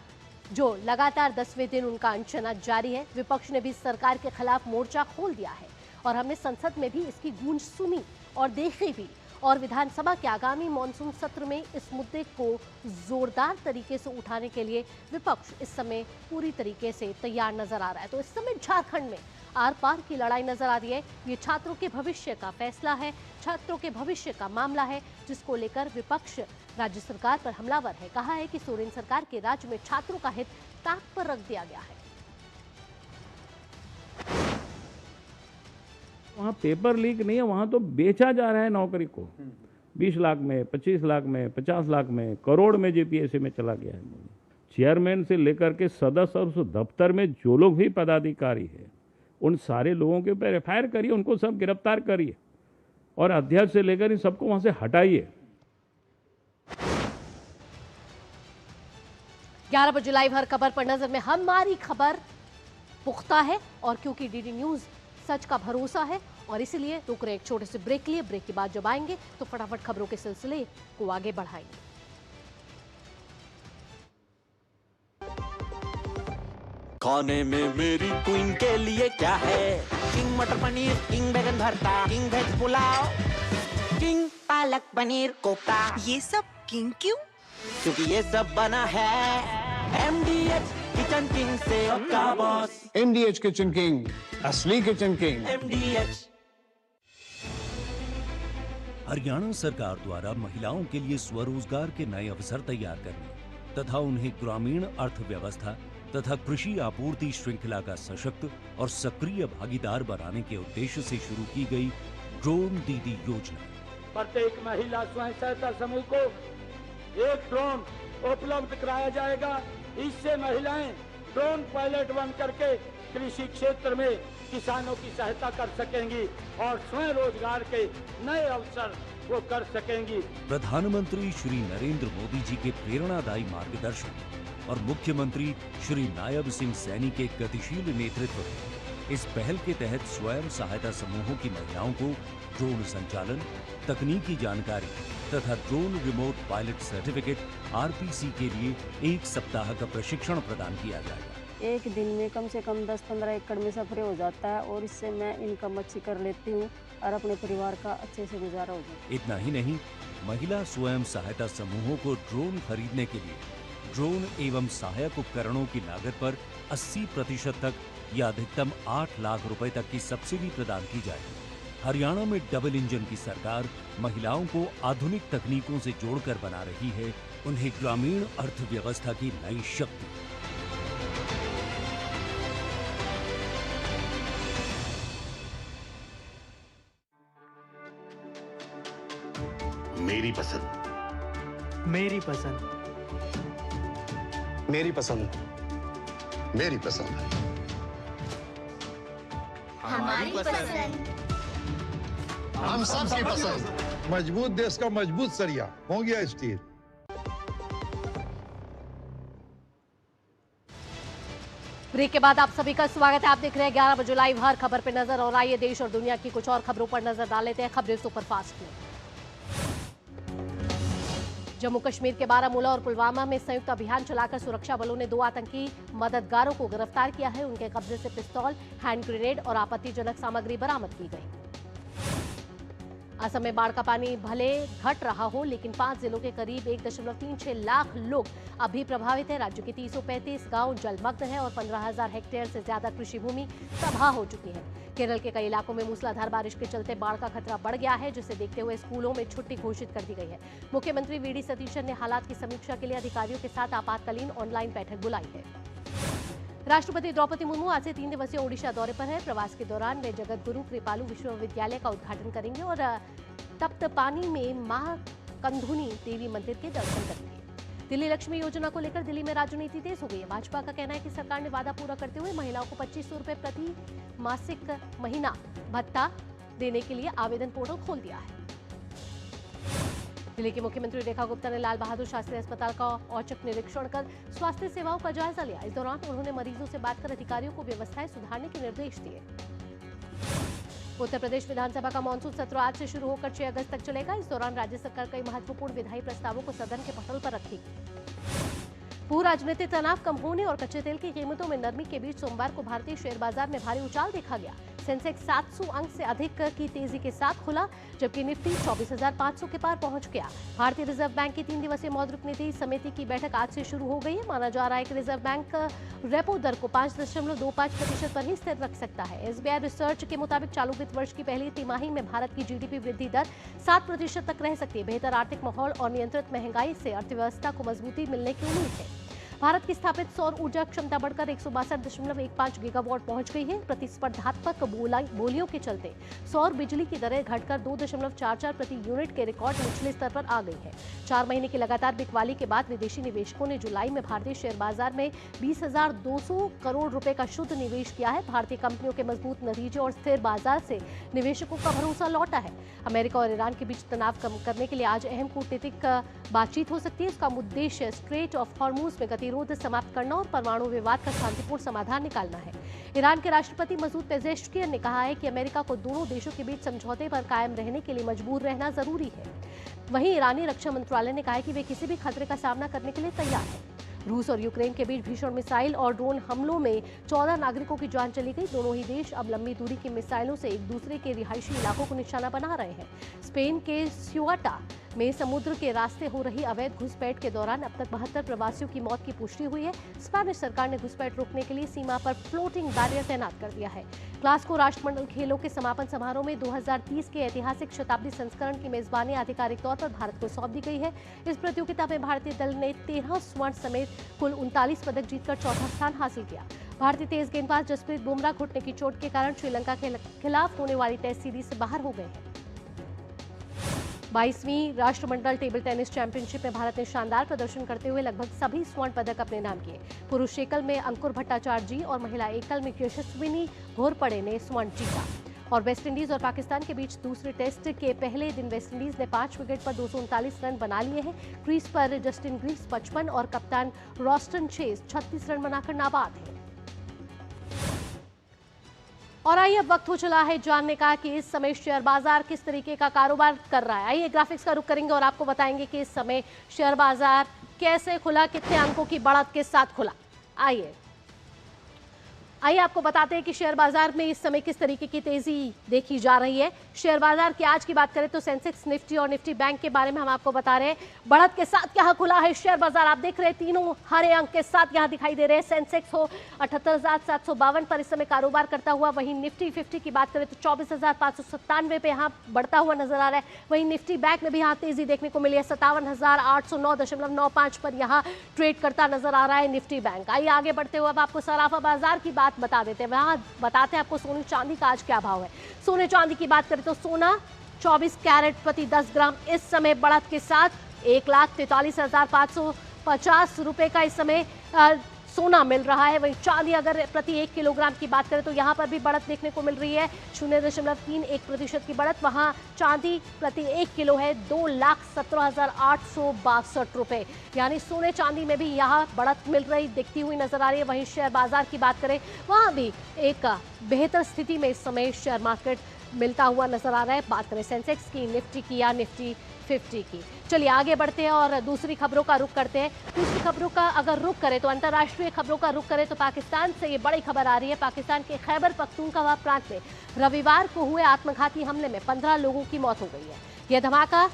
जो लगातार 10वें दिन उनका अनशन जारी है। विपक्ष ने भी सरकार के खिलाफ मोर्चा खोल दिया है और हमने संसद में भी इसकी गूंज सुनी और देखी भी। और विधानसभा के आगामी मॉनसून सत्र में इस मुद्दे को जोरदार तरीके से उठाने के लिए विपक्ष इस समय पूरी तरीके से तैयार नजर आ रहा है। तो इस समय झारखंड में आर पार की लड़ाई नजर आ रही है। ये छात्रों के भविष्य का फैसला है, छात्रों के भविष्य का मामला है, जिसको लेकर विपक्ष राज्य सरकार पर हमलावर है। कहा है कि सोरेन सरकार के राज्य में छात्रों का हित ताक पर रख दिया गया है। वहाँ पेपर लीक नहीं है, वहाँ तो बेचा जा रहा है नौकरी को 20 लाख में, 25 लाख में, 50 लाख में, करोड़ में जेपीएससी में चला गया है। चेयरमैन से लेकर के सदस्य और उस दफ्तर में जो लोग भी पदाधिकारी है, उन सारे लोगों के ऊपर एफआईआर करिए, उनको सब गिरफ्तार करिए और अध्यक्ष से लेकर इन सबको वहाँ से हटाइए। 11 बजे लाइव हर खबर पर नजर में हमारी खबर पुख्ता है और क्योंकि डीडी न्यूज सच का भरोसा है और इसीलिए रुक रहे एक छोटे से ब्रेक लिए। ब्रेक के बाद जब आएंगे तो फटाफट खबरों के सिलसिले को आगे बढ़ाएंगे। खाने में मेरी क्वीन के लिए क्या है? किंग मटर पनीर, किंग बैगन भरता, king veg pulao, king palak paneer kofta. ये सब किंग क्यों? क्योंकि ये सब बना है MDH किचन किंग से का बॉस। MDH किचन किंग, असली किचन किंग। MDH। हरियाणा सरकार द्वारा महिलाओं के लिए स्वरोजगार के नए अवसर तैयार करने तथा उन्हें ग्रामीण अर्थव्यवस्था तथा कृषि आपूर्ति श्रृंखला का सशक्त और सक्रिय भागीदार बनाने के उद्देश्य से शुरू की गई ड्रोन दीदी योजना। प्रत्येक महिला स्वयं सहायता समूह को एक ड्रोन उपलब्ध कराया जाएगा। इससे महिलाएं ड्रोन पायलट बन करके कृषि क्षेत्र में किसानों की सहायता कर सकेंगी और स्वयं रोजगार के नए अवसर वो कर सकेंगी। प्रधानमंत्री श्री नरेंद्र मोदी जी के प्रेरणादायी मार्गदर्शन और मुख्यमंत्री श्री नायब सिंह सैनी के गतिशील नेतृत्व में इस पहल के तहत स्वयं सहायता समूहों की महिलाओं को ड्रोन संचालन, तकनीकी जानकारी तथा drone remote pilot certificate RPC के लिए 1 सप्ताह का प्रशिक्षण प्रदान किया जाएगा। एक दिन में कम से कम 10-15 एकड़ में सफर हो जाता है और इससे मैं इनकम अच्छी कर लेती हूँ और अपने परिवार का अच्छे से गुजारा हो जाता है। इतना ही नहीं, महिला स्वयं सहायता समूहों को ड्रोन खरीदने के लिए ड्रोन एवं सहायक उपकरणों की लागत पर 80% तक या अधिकतम 8 लाख रुपए तक की सब्सिडी प्रदान की जाएगी। हरियाणा में डबल इंजन की सरकार महिलाओं को आधुनिक तकनीकों से जोड़कर बना रही है उन्हें ग्रामीण अर्थव्यवस्था की नई शक्ति। मेरी पसंद, मेरी पसंद, मेरी पसंद, मेरी पसंद, हमारी पसंद, हम सबकी पसंद। मजबूत देश का मजबूत सरिया हो गया स्टील। ब्रेक के बाद आप सभी का स्वागत है। आप देख रहे हैं 11 बजे लाइव हर खबर पे नजर और आइए देश और दुनिया की कुछ और खबरों पर नजर डाल लेते हैं खबरें सुपरफास्ट में। जम्मू कश्मीर के बारामूला और पुलवामा में संयुक्त अभियान चलाकर सुरक्षा बलों ने 2 आतंकी मददगारों को गिरफ्तार किया है। उनके कब्जे से पिस्तौल, हैंड ग्रेनेड और आपत्तिजनक सामग्री बरामद की गई। असम में बाढ़ का पानी भले घट रहा हो लेकिन 5 जिलों के करीब 1.36 लाख लोग अभी प्रभावित है। राज्य के 335 गांव जलमग्न है और 15,000 हेक्टेयर से ज्यादा कृषि भूमि तबाह हो चुकी है। केरल के कई इलाकों में मूसलाधार बारिश के चलते बाढ़ का खतरा बढ़ गया है, जिसे देखते हुए स्कूलों में छुट्टी घोषित कर दी गई है। मुख्यमंत्री वीडी सतीशन ने हालात की समीक्षा के लिए अधिकारियों के साथ आपातकालीन ऑनलाइन बैठक बुलाई है। राष्ट्रपति द्रौपदी मुर्मू आज से 3 दिवसीय ओडिशा दौरे पर है। प्रवास के दौरान वे जगत गुरु कृपालु विश्वविद्यालय का उद्घाटन करेंगे और तप्त पानी में मां कंधुनी देवी मंदिर के दर्शन करेंगे। दिल्ली लक्ष्मी योजना को लेकर दिल्ली में राजनीति तेज हो गई है। भाजपा का कहना है कि सरकार ने वादा पूरा करते हुए महिलाओं को 2500 रुपए प्रति मासिक महीना भत्ता देने के लिए आवेदन पोर्टल खोल दिया है। दिल्ली की मुख्यमंत्री रेखा गुप्ता ने लाल बहादुर शास्त्री अस्पताल का औचक निरीक्षण कर स्वास्थ्य सेवाओं का जायजा लिया। इस दौरान उन्होंने मरीजों से बात कर अधिकारियों को व्यवस्थाएं सुधारने के निर्देश दिए। उत्तर प्रदेश विधानसभा का मानसून सत्र आज से शुरू होकर 6 अगस्त तक चलेगा। इस दौरान राज्य सरकार कई महत्वपूर्ण विधायी प्रस्तावों को सदन के पटल पर रखेगी। भू राजनीतिक तनाव कम होने और कच्चे तेल की कीमतों में नरमी के बीच सोमवार को भारतीय शेयर बाजार में भारी उछाल देखा गया। सेंसेक्स 700 अंक से अधिक की तेजी के साथ खुला, जबकि निफ्टी 24,500 के पार पहुंच गया। भारतीय रिजर्व बैंक की 3 दिवसीय मौद्रिक नीति समिति की बैठक आज से शुरू हो गई है। माना जा रहा है कि रिजर्व बैंक रेपो दर को 5.25% पर ही स्थिर रख सकता है। एसबीआई रिसर्च के मुताबिक चालू वित्त वर्ष की पहली तिमाही में भारत की जीडीपी वृद्धि दर 7% तक रह सकती है। बेहतर आर्थिक माहौल और नियंत्रित महंगाई से अर्थव्यवस्था को मजबूती मिलने की उम्मीद है। भारत की स्थापित सौर ऊर्जा क्षमता बढ़कर 162.15 गीगावाट पहुंच गई है। प्रतिस्पर्धात्मक बोलियों के चलते सौर बिजली की दरें घटकर 2.44 प्रति यूनिट के रिकॉर्ड निचले स्तर पर आ गई है। 4 महीने की लगातार बिकवाली के बाद विदेशी निवेशकों ने जुलाई में भारतीय शेयर बाजार में 20,200 करोड़ रुपए का शुद्ध निवेश किया है। भारतीय कंपनियों के मजबूत नतीजे और स्थिर बाजार से निवेशकों का भरोसा लौटा है। अमेरिका और ईरान के बीच तनाव कम करने के लिए आज अहम कूटनीतिक बातचीत हो सकती है। इसका उद्देश्य स्ट्रेट ऑफ हॉर्मुज में गतिरोध समाप्त करना और परमाणु विवाद का शांतिपूर्ण समाधान निकालना है। ईरान के राष्ट्रपति मसूद पेजेश्कियन ने कहा है कि अमेरिका को दोनों देशों के बीच समझौते पर कायम रहने के लिए मजबूर रहना जरूरी है। वहीं ईरानी रक्षा मंत्रालय ने कहा है कि वे किसी भी खतरे का सामना करने के लिए तैयार हैं। रूस और यूक्रेन के बीच भीषण मिसाइल और ड्रोन हमलों में 14 नागरिकों की जान चली गई। दोनों ही देश अब लंबी दूरी की मिसाइलों से एक दूसरे के रिहायशी इलाकों को निशाना बना रहे हैं। स्पेन के स्यूटा में समुद्र के रास्ते हो रही अवैध घुसपैठ के दौरान अब तक 72 प्रवासियों की मौत की पुष्टि हुई है। स्पेनिश सरकार ने घुसपैठ रोकने के लिए सीमा पर फ्लोटिंग बैरियर तैनात कर दिया है। ग्लासगो राष्ट्रमंडल खेलों के समापन समारोह में 2030 के ऐतिहासिक शताब्दी संस्करण की मेजबानी आधिकारिक तौर पर भारत को सौंप दी गई है। इस प्रतियोगिता में भारतीय दल ने 13 स्वर्ण समेत कुल 39 पदक जीतकर चौथा स्थान हासिल किया। भारतीय तेज गेंदबाज जसप्रीत बुमराह घुटने की चोट के कारण श्रीलंका के खिलाफ होने वाली टेस्ट सीरीज से बाहर हो गए हैं। 22वीं राष्ट्रमंडल टेबल टेनिस चैंपियनशिप में भारत ने शानदार प्रदर्शन करते हुए लगभग सभी स्वर्ण पदक अपने नाम किए। पुरुष एकल में अंकुर भट्टाचार्य जी और महिला एकल में यशस्विनी घोरपड़े ने स्वर्ण जीता। और वेस्टइंडीज और पाकिस्तान के बीच दूसरे टेस्ट के पहले दिन वेस्टइंडीज ने 5 विकेट पर 239 रन बना लिए हैं। क्रीज पर जस्टिन ग्रीव्स 55 और कप्तान रॉस्टन चेज 36 रन बनाकर नाबाद हैं। और आइए अब वक्त हो चला है जानने का कि इस समय शेयर बाजार किस तरीके का कारोबार कर रहा है। आइए ग्राफिक्स का रुख करेंगे और आपको बताएंगे कि इस समय शेयर बाजार कैसे खुला, कितने अंकों की बढ़त के साथ खुला। आइए आपको बताते हैं कि शेयर बाजार में इस समय किस तरीके की तेजी देखी जा रही है। शेयर बाजार की आज की बात करें तो सेंसेक्स, निफ्टी और निफ्टी बैंक के बारे में हम आपको बता रहे हैं। बढ़त के साथ यहाँ खुला है शेयर बाजार। आप देख रहे हैं तीनों हरे अंक के साथ यहाँ दिखाई दे रहे हैं। सेंसेक्स हो 78,752 पर इस समय कारोबार करता हुआ। वहीं निफ्टी 50 की बात करें तो 24,597 पे यहाँ बढ़ता हुआ नजर आ रहा है। वहीं निफ्टी बैंक में भी यहाँ तेजी देखने को मिली है। 57,809.95 पर यहाँ ट्रेड करता नजर आ रहा है निफ्टी बैंक। आइए आगे बढ़ते हुए अब आपको सराफा बाजार की बता देते हैं। वहां बताते हैं आपको सोने चांदी का आज क्या भाव है। सोने चांदी की बात करें तो सोना 24 कैरेट प्रति 10 ग्राम इस समय बढ़त के साथ 1,43,550 रुपए का इस समय सोना मिल रहा है। वहीं चांदी अगर प्रति 1 किलोग्राम की बात करें तो यहाँ पर भी बढ़त देखने को मिल रही है। 0.31% की बढ़त। वहाँ चांदी प्रति 1 किलो है 2,17,862 रुपए। यानी सोने चांदी में भी यहाँ बढ़त मिल रही दिखती हुई नजर आ रही है। वहीं शेयर बाजार की बात करें वहाँ भी एक बेहतर स्थिति में इस समय शेयर मार्केट मिलता हुआ नजर आ रहा है। बात करें सेंसेक्स की, निफ्टी की या निफ्टी 50 की। चलिए आगे बढ़ते हैं और दूसरी खबरों का रुख करते हैं। दूसरी खबरों का अगर रुख करें तो अंतर्राष्ट्रीय खबरों का रुख करें तो पाकिस्तान से ये बड़ी खबर आ रही है। पाकिस्तान के खैबर पख्तूनख्वा प्रांत में रविवार को हुए आत्मघाती हमले में 15 लोगों की मौत हो गई है। यह धमाका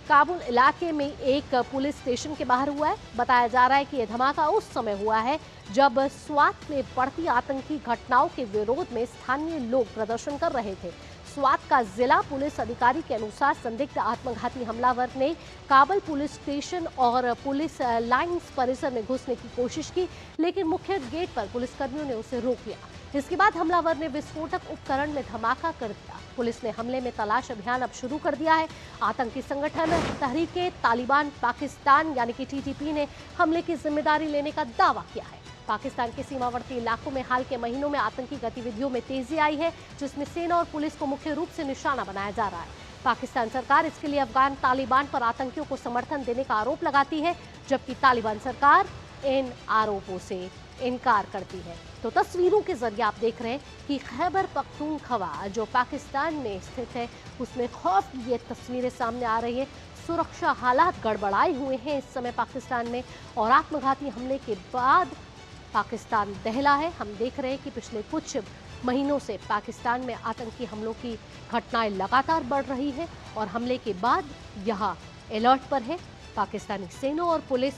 काबुल इलाके में एक पुलिस स्टेशन के बाहर हुआ है। बताया जा रहा है कि यह धमाका उस समय हुआ है जब स्वात में बढ़ती आतंकी घटनाओं के विरोध में स्थानीय लोग प्रदर्शन कर रहे थे। स्वात का जिला पुलिस अधिकारी के अनुसार संदिग्ध आत्मघाती हमलावर ने काबुल पुलिस स्टेशन और पुलिस लाइंस परिसर में घुसने की कोशिश की, लेकिन मुख्य गेट पर पुलिसकर्मियों ने उसे रोक लिया। इसके बाद हमलावर ने विस्फोटक उपकरण में धमाका कर दिया। पुलिस ने हमले में तलाश अभियान अब शुरू कर दिया है। आतंकी संगठन तहरीके तालिबान पाकिस्तान यानी कि टीटीपी ने हमले की जिम्मेदारी लेने का दावा किया है। पाकिस्तान के सीमावर्ती इलाकों में हाल के महीनों में आतंकी गतिविधियों में तेजी आई है, जिसमें सेना और पुलिस को मुख्य रूप से निशाना बनाया जा रहा है। पाकिस्तान सरकार इसके लिए अफगान तालिबान पर आतंकियों को समर्थन देने का आरोप लगाती है, जबकि तालिबान सरकार इन आरोपों से इनकार करती है। तो तस्वीरों के जरिए आप देख रहे हैं कि खैबर पख्तूनख्वा जो पाकिस्तान में स्थित है, उसमें खौफ की ये तस्वीरें सामने आ रही है। सुरक्षा हालात गड़बड़ाए हुए हैं इस समय पाकिस्तान में, और आत्मघाती हमले के बाद पाकिस्तान दहला है। हम देख रहे हैं कि पिछले कुछ महीनों से पाकिस्तान में आतंकी हमलों की घटनाएं लगातार बढ़ रही है, और हमले के बाद यहाँ अलर्ट पर है पाकिस्तानी सेना और पुलिस।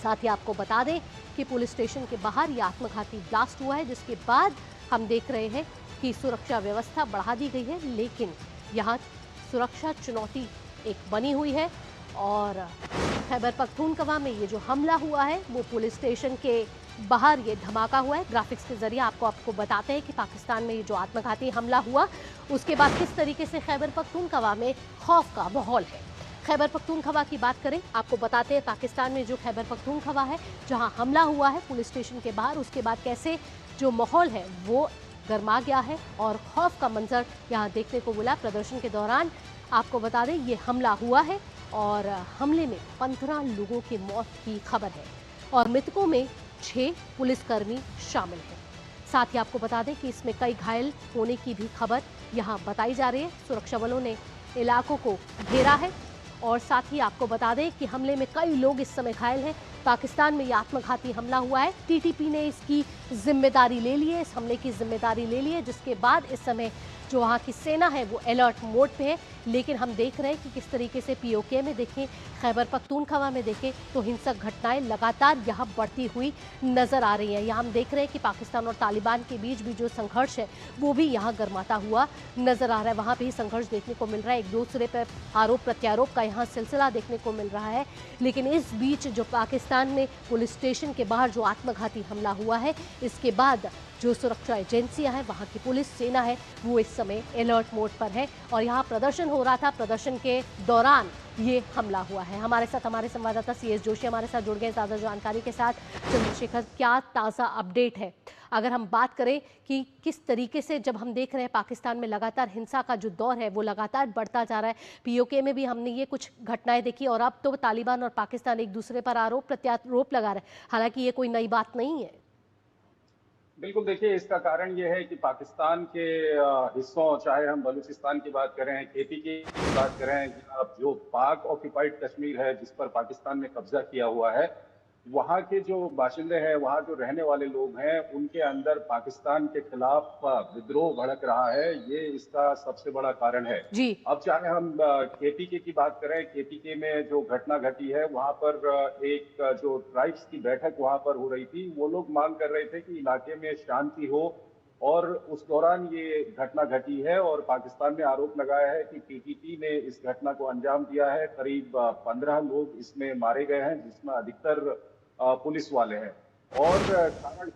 साथ ही आपको बता दें कि पुलिस स्टेशन के बाहर ये आत्मघाती ब्लास्ट हुआ है, जिसके बाद हम देख रहे हैं कि सुरक्षा व्यवस्था बढ़ा दी गई है, लेकिन यहाँ सुरक्षा चुनौती एक बनी हुई है। और खैबर पख्तूनख्वा में ये जो हमला हुआ है वो पुलिस स्टेशन के बाहर ये धमाका हुआ है। ग्राफिक्स के जरिए आपको बताते हैं कि पाकिस्तान में ये जो आत्मघाती हमला हुआ उसके बाद किस तरीके से खैबर पख्तूनख्वा में खौफ का माहौल है। खैबर पख्तूनख्वा की बात करें, आपको बताते हैं पाकिस्तान में जो खैबर पख्तूनख्वा है जहां हमला हुआ है पुलिस स्टेशन के बाहर, उसके बाद कैसे जो माहौल है वो गर्मा गया है और खौफ का मंजर यहाँ देखने को मिला। प्रदर्शन के दौरान आपको बता दें ये हमला हुआ है और हमले में 15 लोगों की मौत की खबर है और मृतकों में 6 पुलिसकर्मी शामिल हैं। साथ ही आपको बता दें कि इसमें कई घायल होने की भी खबर यहाँ बताई जा रही है। सुरक्षा बलों ने इलाकों को घेरा है और साथ ही आपको बता दें कि हमले में कई लोग इस समय घायल हैं। पाकिस्तान में ये आत्मघाती हमला हुआ है, टीटीपी ने इसकी जिम्मेदारी ले ली है, इस हमले की जिम्मेदारी ले ली है, जिसके बाद इस समय जो वहाँ की सेना है वो अलर्ट मोड पे है। लेकिन हम देख रहे हैं कि किस तरीके से पीओके में देखें, खैबर पख्तूनख्वा में देखें तो हिंसक घटनाएं लगातार यहाँ बढ़ती हुई नजर आ रही हैं। यहाँ हम देख रहे हैं कि पाकिस्तान और तालिबान के बीच भी जो संघर्ष है वो भी यहाँ गर्माता हुआ नजर आ रहा है। वहाँ पे ही संघर्ष देखने को मिल रहा है, एक दूसरे पर आरोप प्रत्यारोप का यहाँ सिलसिला देखने को मिल रहा है। लेकिन इस बीच जो पाकिस्तान में पुलिस स्टेशन के बाहर जो आत्मघाती हमला हुआ है, इसके बाद जो सुरक्षा एजेंसियां हैं, वहां की पुलिस सेना है, वो इस समय अलर्ट मोड पर है और यहाँ प्रदर्शन हो रहा था। प्रदर्शन के दौरान ये हमला हुआ है। हमारे साथ हमारे संवाददाता CS जोशी हमारे साथ जुड़ गए ज़्यादा जानकारी के साथ। चंद्रशेखर, क्या ताज़ा अपडेट है? अगर हम बात करें कि किस तरीके से जब हम देख रहे हैं पाकिस्तान में लगातार हिंसा का जो दौर है वो लगातार बढ़ता जा रहा है, पीओके में भी हमने ये कुछ घटनाएं देखी और अब तो तालिबान और पाकिस्तान एक दूसरे पर आरोप प्रत्यारोप लगा रहे हैं। हालांकि ये कोई नई बात नहीं है। बिल्कुल, देखिए इसका कारण ये है कि पाकिस्तान के हिस्सों, चाहे हम बलूचिस्तान की बात करें, केपी की बात करें, जो पाक ऑक्यूपाइड कश्मीर है जिस पर पाकिस्तान ने कब्जा किया हुआ है, वहाँ के जो बाशिंदे हैं, वहाँ जो रहने वाले लोग हैं, उनके अंदर पाकिस्तान के खिलाफ विद्रोह भड़क रहा है। ये इसका सबसे बड़ा कारण है जी। अब चाहे हम केपीके की बात करें, केपीके में जो घटना घटी है वहाँ पर एक जो ट्राइब्स की बैठक वहाँ पर हो रही थी, वो लोग मांग कर रहे थे कि इलाके में शांति हो और उस दौरान ये घटना घटी है और पाकिस्तान ने आरोप लगाया है कि टीटीपी ने इस घटना को अंजाम दिया है। करीब 15 लोग इसमें मारे गए हैं, जिसमें अधिकतर पुलिस वाले हैं और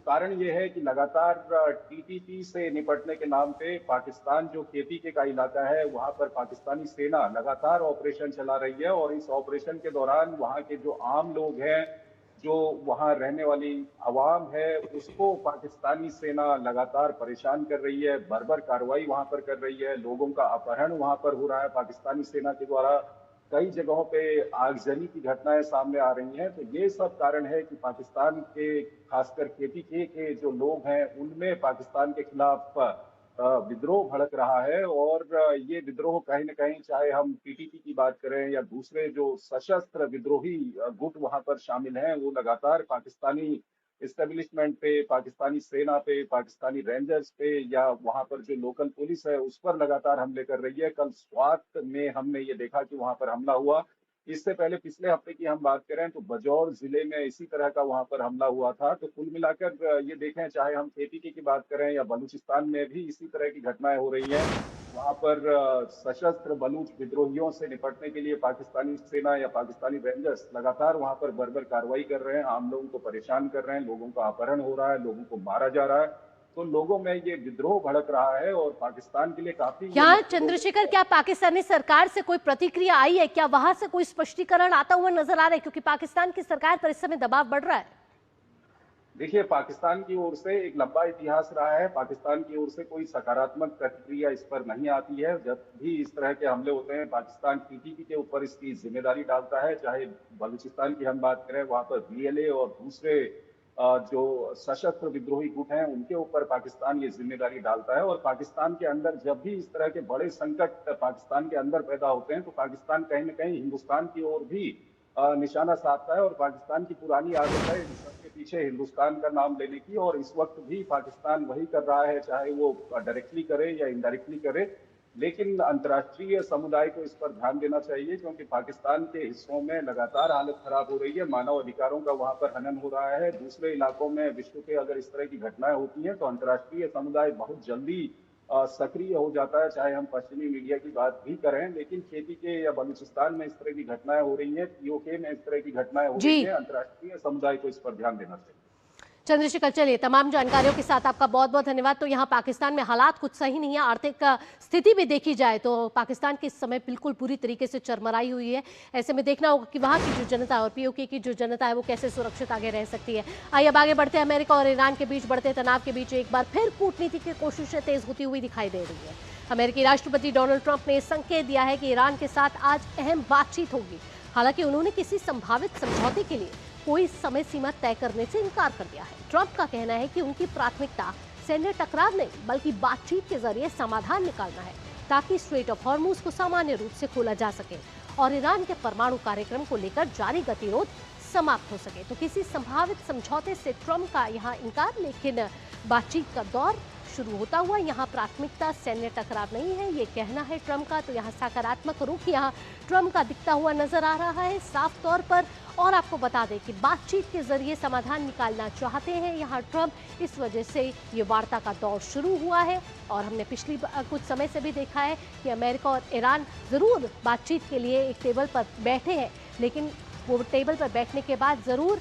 कारण ये है कि लगातार टीटीपी से निपटने के नाम पे पाकिस्तान जो केपीके का इलाका है वहां पर पाकिस्तानी सेना लगातार ऑपरेशन चला रही है और इस ऑपरेशन के दौरान वहां के जो आम लोग हैं, जो वहां रहने वाली आवाम है, उसको पाकिस्तानी सेना लगातार परेशान कर रही है, बर्बर कार्रवाई वहां पर कर रही है, लोगों का अपहरण वहां पर हो रहा है पाकिस्तानी सेना के द्वारा, कई जगहों पे आगजनी की घटनाएं सामने आ रही हैं। तो ये सब कारण है कि पाकिस्तान के खासकर केपीके के जो लोग हैं उनमें पाकिस्तान के खिलाफ विद्रोह भड़क रहा है और ये विद्रोह कहीं न कहीं, चाहे हम टीटीपी की बात करें या दूसरे जो सशस्त्र विद्रोही गुट वहां पर शामिल हैं, वो लगातार पाकिस्तानी एस्टेब्लिशमेंट पे, पाकिस्तानी सेना पे, पाकिस्तानी रेंजर्स पे या वहां पर जो लोकल पुलिस है उस पर लगातार हमले कर रही है। कल स्वात में हमने ये देखा कि वहां पर हमला हुआ। इससे पहले पिछले हफ्ते की हम बात करें तो बजौर जिले में इसी तरह का वहां पर हमला हुआ था। तो कुल मिलाकर ये देखें, चाहे हम केपीके की बात करें या बलूचिस्तान में भी इसी तरह की घटनाएं हो रही हैं। वहां पर सशस्त्र बलूच विद्रोहियों से निपटने के लिए पाकिस्तानी सेना या पाकिस्तानी रेंजर्स लगातार वहां पर बर्बर कार्रवाई कर रहे हैं, आम लोगों को परेशान कर रहे हैं, लोगों का अपहरण हो रहा है, लोगों को मारा जा रहा है। तो लोगों में ये विद्रोह भड़क रहा है और पाकिस्तान के लिए काफी। क्या चंद्रशेखर, क्या पाकिस्तानी सरकार से कोई प्रतिक्रिया आई है? क्या वहां से कोई स्पष्टीकरण आता हुआ नजर आ रहा है? क्योंकि पाकिस्तान की सरकार पर इस समय दबाव बढ़ रहा है। देखिए, पाकिस्तान की ओर से एक लंबा इतिहास रहा है। पाकिस्तान की ओर से कोई सकारात्मक प्रतिक्रिया इस पर नहीं आती है। जब भी इस तरह के हमले होते हैं, पाकिस्तान टीटीपी के ऊपर इसकी जिम्मेदारी डालता है। चाहे बलूचिस्तान की हम बात करें, वहां पर बीएलए और दूसरे जो सशस्त्र विद्रोही गुट हैं, उनके ऊपर पाकिस्तान ये जिम्मेदारी डालता है। और पाकिस्तान के अंदर जब भी इस तरह के बड़े संकट पाकिस्तान के अंदर पैदा होते हैं, तो पाकिस्तान कहीं न कहीं हिंदुस्तान की ओर भी निशाना साधता है। और पाकिस्तान की पुरानी आदत है सबके पीछे हिंदुस्तान का नाम लेने की, और इस वक्त भी पाकिस्तान वही कर रहा है, चाहे वो डायरेक्टली करे या इनडायरेक्टली करे। लेकिन अंतर्राष्ट्रीय समुदाय को इस पर ध्यान देना चाहिए, क्योंकि पाकिस्तान के हिस्सों में लगातार हालत खराब हो रही है। मानव अधिकारों का वहां पर हनन हो रहा है। दूसरे इलाकों में विश्व के अगर इस तरह की घटनाएं होती हैं, तो अंतर्राष्ट्रीय समुदाय बहुत जल्दी सक्रिय हो जाता है। चाहे हम पश्चिमी मीडिया की बात भी करें, लेकिन खेती के या बलूचिस्तान में इस तरह की घटनाएं हो रही हैं, पीओके में इस तरह की घटनाएं हो रही हैं। अंतर्राष्ट्रीय समुदाय को इस पर ध्यान देना चाहिए। चंद्रशेखर, चलिए, तमाम जानकारियों के साथ आपका बहुत बहुत धन्यवाद। तो यहाँ पाकिस्तान में हालात कुछ सही नहीं है। आर्थिक स्थिति भी देखी जाए तो पाकिस्तान की इस समय बिल्कुल पूरी तरीके से चरमराई हुई है। ऐसे में देखना होगा कि वहाँ की जो जनता और पीओके की जो जनता है वो कैसे सुरक्षित आगे रह सकती है। आइए अब आगे बढ़ते हैं। अमेरिका और ईरान के बीच बढ़ते तनाव के बीच एक बार फिर कूटनीति की कोशिशें तेज होती हुई दिखाई दे रही है। अमेरिकी राष्ट्रपति डोनाल्ड ट्रंप ने संकेत दिया है कि ईरान के साथ आज अहम बातचीत होगी। हालांकि उन्होंने किसी संभावित समझौते के लिए कोई समय सीमा तय करने से इनकार कर दिया है। ट्रंप का कहना है कि उनकी प्राथमिकता सैन्य टकराव नहीं, बल्कि बातचीत के जरिए समाधान निकालना है, ताकि स्ट्रेट ऑफ हॉर्मुज को सामान्य रूप से खोला जा सके और ईरान के परमाणु कार्यक्रम को लेकर जारी गतिरोध समाप्त हो सके। तो किसी संभावित समझौते से ट्रंप का यहाँ इनकार, लेकिन बातचीत का दौर शुरू होता हुआ यहाँ प्राथमिकता सैन्य टकराव नहीं है, ये कहना है ट्रंप का। तो यहाँ सकारात्मक रुख यहाँ ट्रंप का दिखता हुआ नजर आ रहा है साफ तौर पर। और आपको बता दें कि बातचीत के जरिए समाधान निकालना चाहते हैं यहाँ ट्रंप, इस वजह से ये वार्ता का दौर शुरू हुआ है। और हमने पिछली कुछ समय से भी देखा है कि अमेरिका और ईरान जरूर बातचीत के लिए एक टेबल पर बैठे हैं, लेकिन वो टेबल पर बैठने के बाद जरूर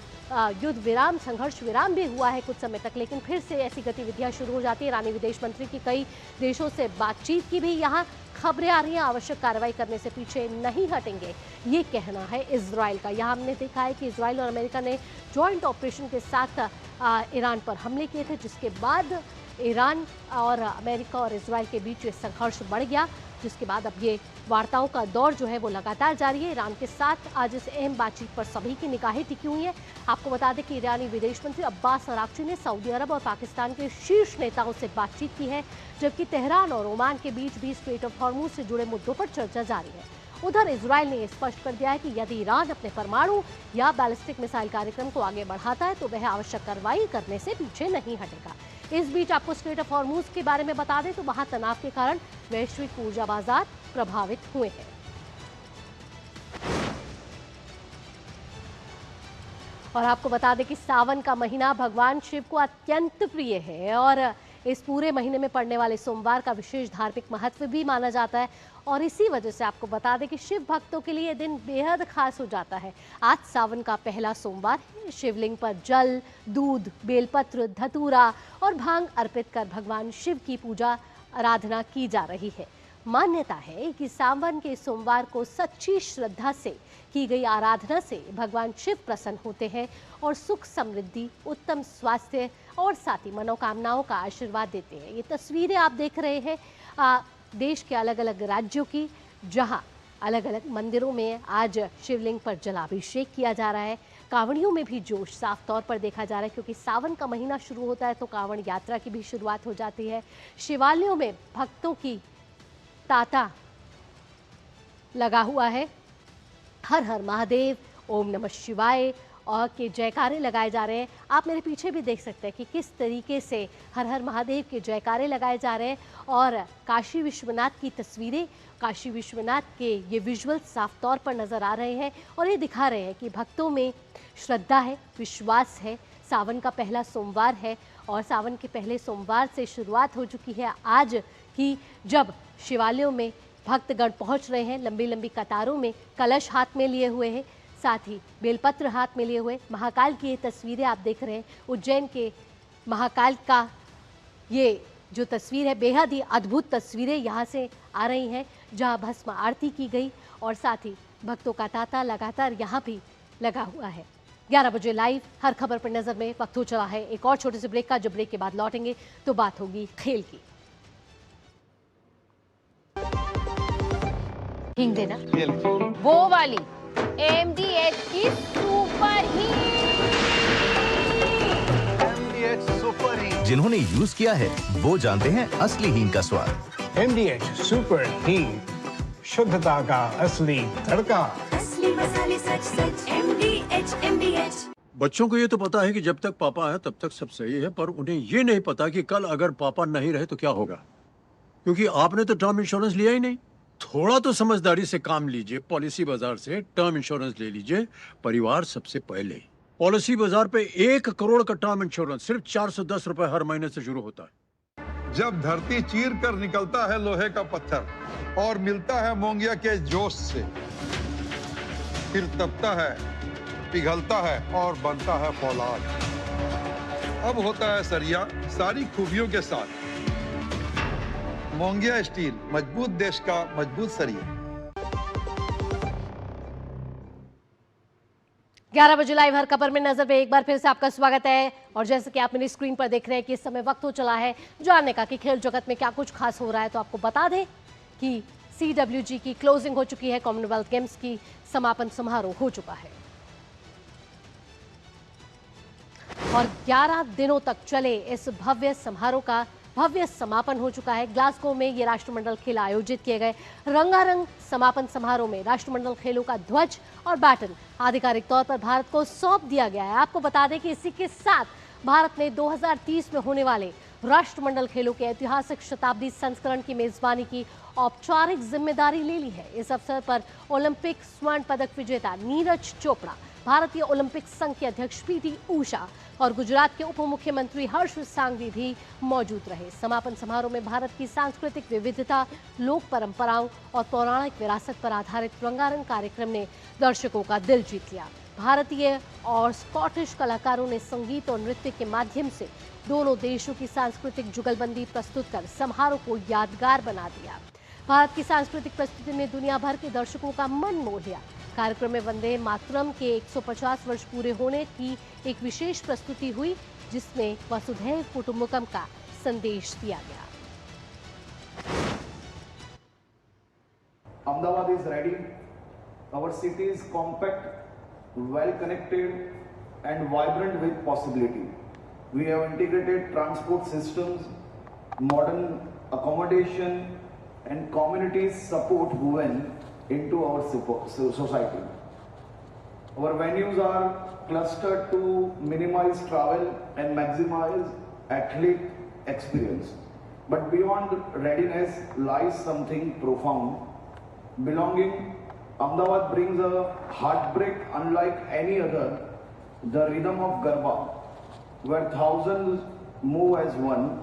युद्ध विराम, संघर्ष विराम भी हुआ है कुछ समय तक, लेकिन फिर से ऐसी गतिविधियां शुरू हो जाती है। ईरानी विदेश मंत्री की कई देशों से बातचीत की भी यहाँ खबरें आ रही हैं। आवश्यक कार्रवाई करने से पीछे नहीं हटेंगे, ये कहना है इजराइल का। यहाँ हमने देखा है कि इजराइल और अमेरिका ने जॉइंट ऑपरेशन के साथ ईरान पर हमले किए थे, जिसके बाद ईरान और अमेरिका और इजराइल के बीच ये संघर्ष बढ़ गया, जिसके बाद अब ये वार्ताओं का दौर जो है वो लगातार जारी है। ईरान के साथ आज इस अहम बातचीत पर सभी की निगाहें टिकी हुई हैं। आपको बता दें कि ईरानी विदेश मंत्री अब्बास अराक्ची ने सऊदी अरब और पाकिस्तान के शीर्ष नेताओं से बातचीत की है, जबकि तेहरान और ओमान के बीच भी स्ट्रेट ऑफ हॉर्मुज से जुड़े मुद्दों पर चर्चा जारी है। उधर इजराइल ने स्पष्ट कर दिया है कि यदि ईरान अपने परमाणु या बैलिस्टिक मिसाइल कार्यक्रम को आगे बढ़ाता है तो वह आवश्यक कार्रवाई करने से पीछे नहीं हटेगा। इस बीच आपको स्ट्रेट ऑफ हॉर्मुज के बारे में बता दें तो वहां तनाव के कारण वैश्विक ऊर्जा बाजार प्रभावित हुए हैं। और आपको बता दें कि सावन का महीना भगवान शिव को अत्यंत प्रिय है और इस पूरे महीने में पड़ने वाले सोमवार का विशेष धार्मिक महत्व भी माना जाता है। और इसी वजह से आपको बता दें कि शिव भक्तों के लिए ये दिन बेहद खास हो जाता है। आज सावन का पहला सोमवार है। शिवलिंग पर जल, दूध, बेलपत्र, धतूरा और भांग अर्पित कर भगवान शिव की पूजा आराधना की जा रही है। मान्यता है कि सावन के सोमवार को सच्ची श्रद्धा से की गई आराधना से भगवान शिव प्रसन्न होते हैं और सुख, समृद्धि, उत्तम स्वास्थ्य और साथ ही मनोकामनाओं का आशीर्वाद देते हैं। ये तस्वीरें आप देख रहे हैं देश के अलग अलग राज्यों की, जहां अलग अलग मंदिरों में आज शिवलिंग पर जलाभिषेक किया जा रहा है। कांवड़ियों में भी जोश साफ तौर पर देखा जा रहा है, क्योंकि सावन का महीना शुरू होता है तो कांवड़ यात्रा की भी शुरुआत हो जाती है। शिवालयों में भक्तों की तांता लगा हुआ है। हर हर महादेव, ओम नमः शिवाय और के जयकारे लगाए जा रहे हैं। आप मेरे पीछे भी देख सकते हैं कि किस तरीके से हर हर महादेव के जयकारे लगाए जा रहे हैं। और काशी विश्वनाथ की तस्वीरें, काशी विश्वनाथ के ये विजुअल साफ तौर पर नज़र आ रहे हैं और ये दिखा रहे हैं कि भक्तों में श्रद्धा है, विश्वास है। सावन का पहला सोमवार है और सावन के पहले सोमवार से शुरुआत हो चुकी है आज की, जब शिवालयों में भक्तगण पहुंच रहे हैं लंबी लंबी कतारों में, कलश हाथ में लिए हुए हैं, साथ ही बेलपत्र हाथ में लिए हुए। महाकाल की ये तस्वीरें आप देख रहे हैं। उज्जैन के महाकाल का ये जो तस्वीर है, बेहद ही अद्भुत तस्वीरें यहाँ से आ रही हैं, जहाँ भस्म आरती की गई और साथ ही भक्तों का तांता लगातार यहाँ भी लगा हुआ है। 11 बजे लाइव हर खबर पर नजर में वक्त हो चला है एक और छोटे से ब्रेक का। जब ब्रेक के बाद लौटेंगे तो बात होगी खेल की। हिंग देना वो वाली MDH की सुपर हींग। जिन्होंने यूज किया है वो जानते हैं असली हींग का स्वाद। MDH सुपर हींग, शुद्धता का असली तड़का। असली मसाले सच सच MDH। बच्चों को ये तो पता है कि जब तक पापा है तब तक सब सही है, पर उन्हें ये नहीं पता कि कल अगर पापा नहीं रहे तो क्या होगा, क्योंकि आपने तो टर्म इंश्योरेंस लिया ही नहीं। थोड़ा तो समझदारी से काम लीजिए। पॉलिसी बाजार से टर्म इंश्योरेंस ले लीजिए। परिवार सबसे पहले। पॉलिसी बाजार पे 1 करोड़ का टर्म इंश्योरेंस सिर्फ 410 रुपए हर महीने से शुरू होता है। जब धरती चीर कर निकलता है लोहे का पत्थर और मिलता है मोंगिया के जोश से, फिर तपता है, पिघलता है और बनता है फौलाद। अब होता है सरिया सारी खूबियों के साथ। मोंगिया स्टील, मजबूत देश का मजबूत सरिया। 11 बजे लाइव हर खबर में नजर में एक बार फिर से आपका स्वागत है। और जैसे कि आप मेरी स्क्रीन पर देख रहे हैं कि इस समय वक्त हो चला है जानने का कि खेल जगत में क्या कुछ खास हो रहा है। तो आपको बता दें कि CWG की क्लोजिंग हो चुकी है। कॉमनवेल्थ गेम्स की समापन समारोह हो चुका है और 11 दिनों तक चले इस भव्य समारोह का भव्य समापन हो चुका है। ग्लासगो में ये राष्ट्रमंडल खेल आयोजित किए गए। रंगारंग समापन समारोह में राष्ट्रमंडल खेलों का ध्वज और बैटन आधिकारिक तौर पर भारत को सौंप दिया गया है। आपको बता दें कि इसी के साथ भारत ने 2030 में होने वाले राष्ट्रमंडल खेलों के ऐतिहासिक शताब्दी संस्करण की मेजबानी की औपचारिक जिम्मेदारी ले ली है। इस अवसर पर ओलंपिक स्वर्ण पदक विजेता नीरज चोपड़ा, भारतीय ओलंपिक संघ के अध्यक्ष PT ऊषा और गुजरात के उप मुख्यमंत्री हर्ष सांघवी भी मौजूद रहे। समापन समारोह में भारत की सांस्कृतिक विविधता, लोक परंपराओं और पौराणिक विरासत पर आधारित रंगारंग कार्यक्रम ने दर्शकों का दिल जीत लिया। भारतीय और स्कॉटिश कलाकारों ने संगीत और नृत्य के माध्यम से दोनों देशों की सांस्कृतिक जुगलबंदी प्रस्तुत कर समारोह को यादगार बना दिया। भारत की सांस्कृतिक प्रस्तुति ने दुनिया भर के दर्शकों का मन मोह लिया। कार्यक्रम में वंदे मातरम के 150 वर्ष पूरे होने की एक विशेष प्रस्तुति हुई, जिसमें वसुधैव कुटुंबकम का संदेश दिया गया। Ahmedabad is ready. Our city is compact, well connected and vibrant with possibility. We have integrated transport systems, modern accommodation and community support woven into our society. Our venues are clustered to minimize travel and maximize athlete experience. But beyond readiness lies something profound. Belonging, Ahmedabad brings a heartbreak unlike any other, the rhythm of Garba, where thousands move as one.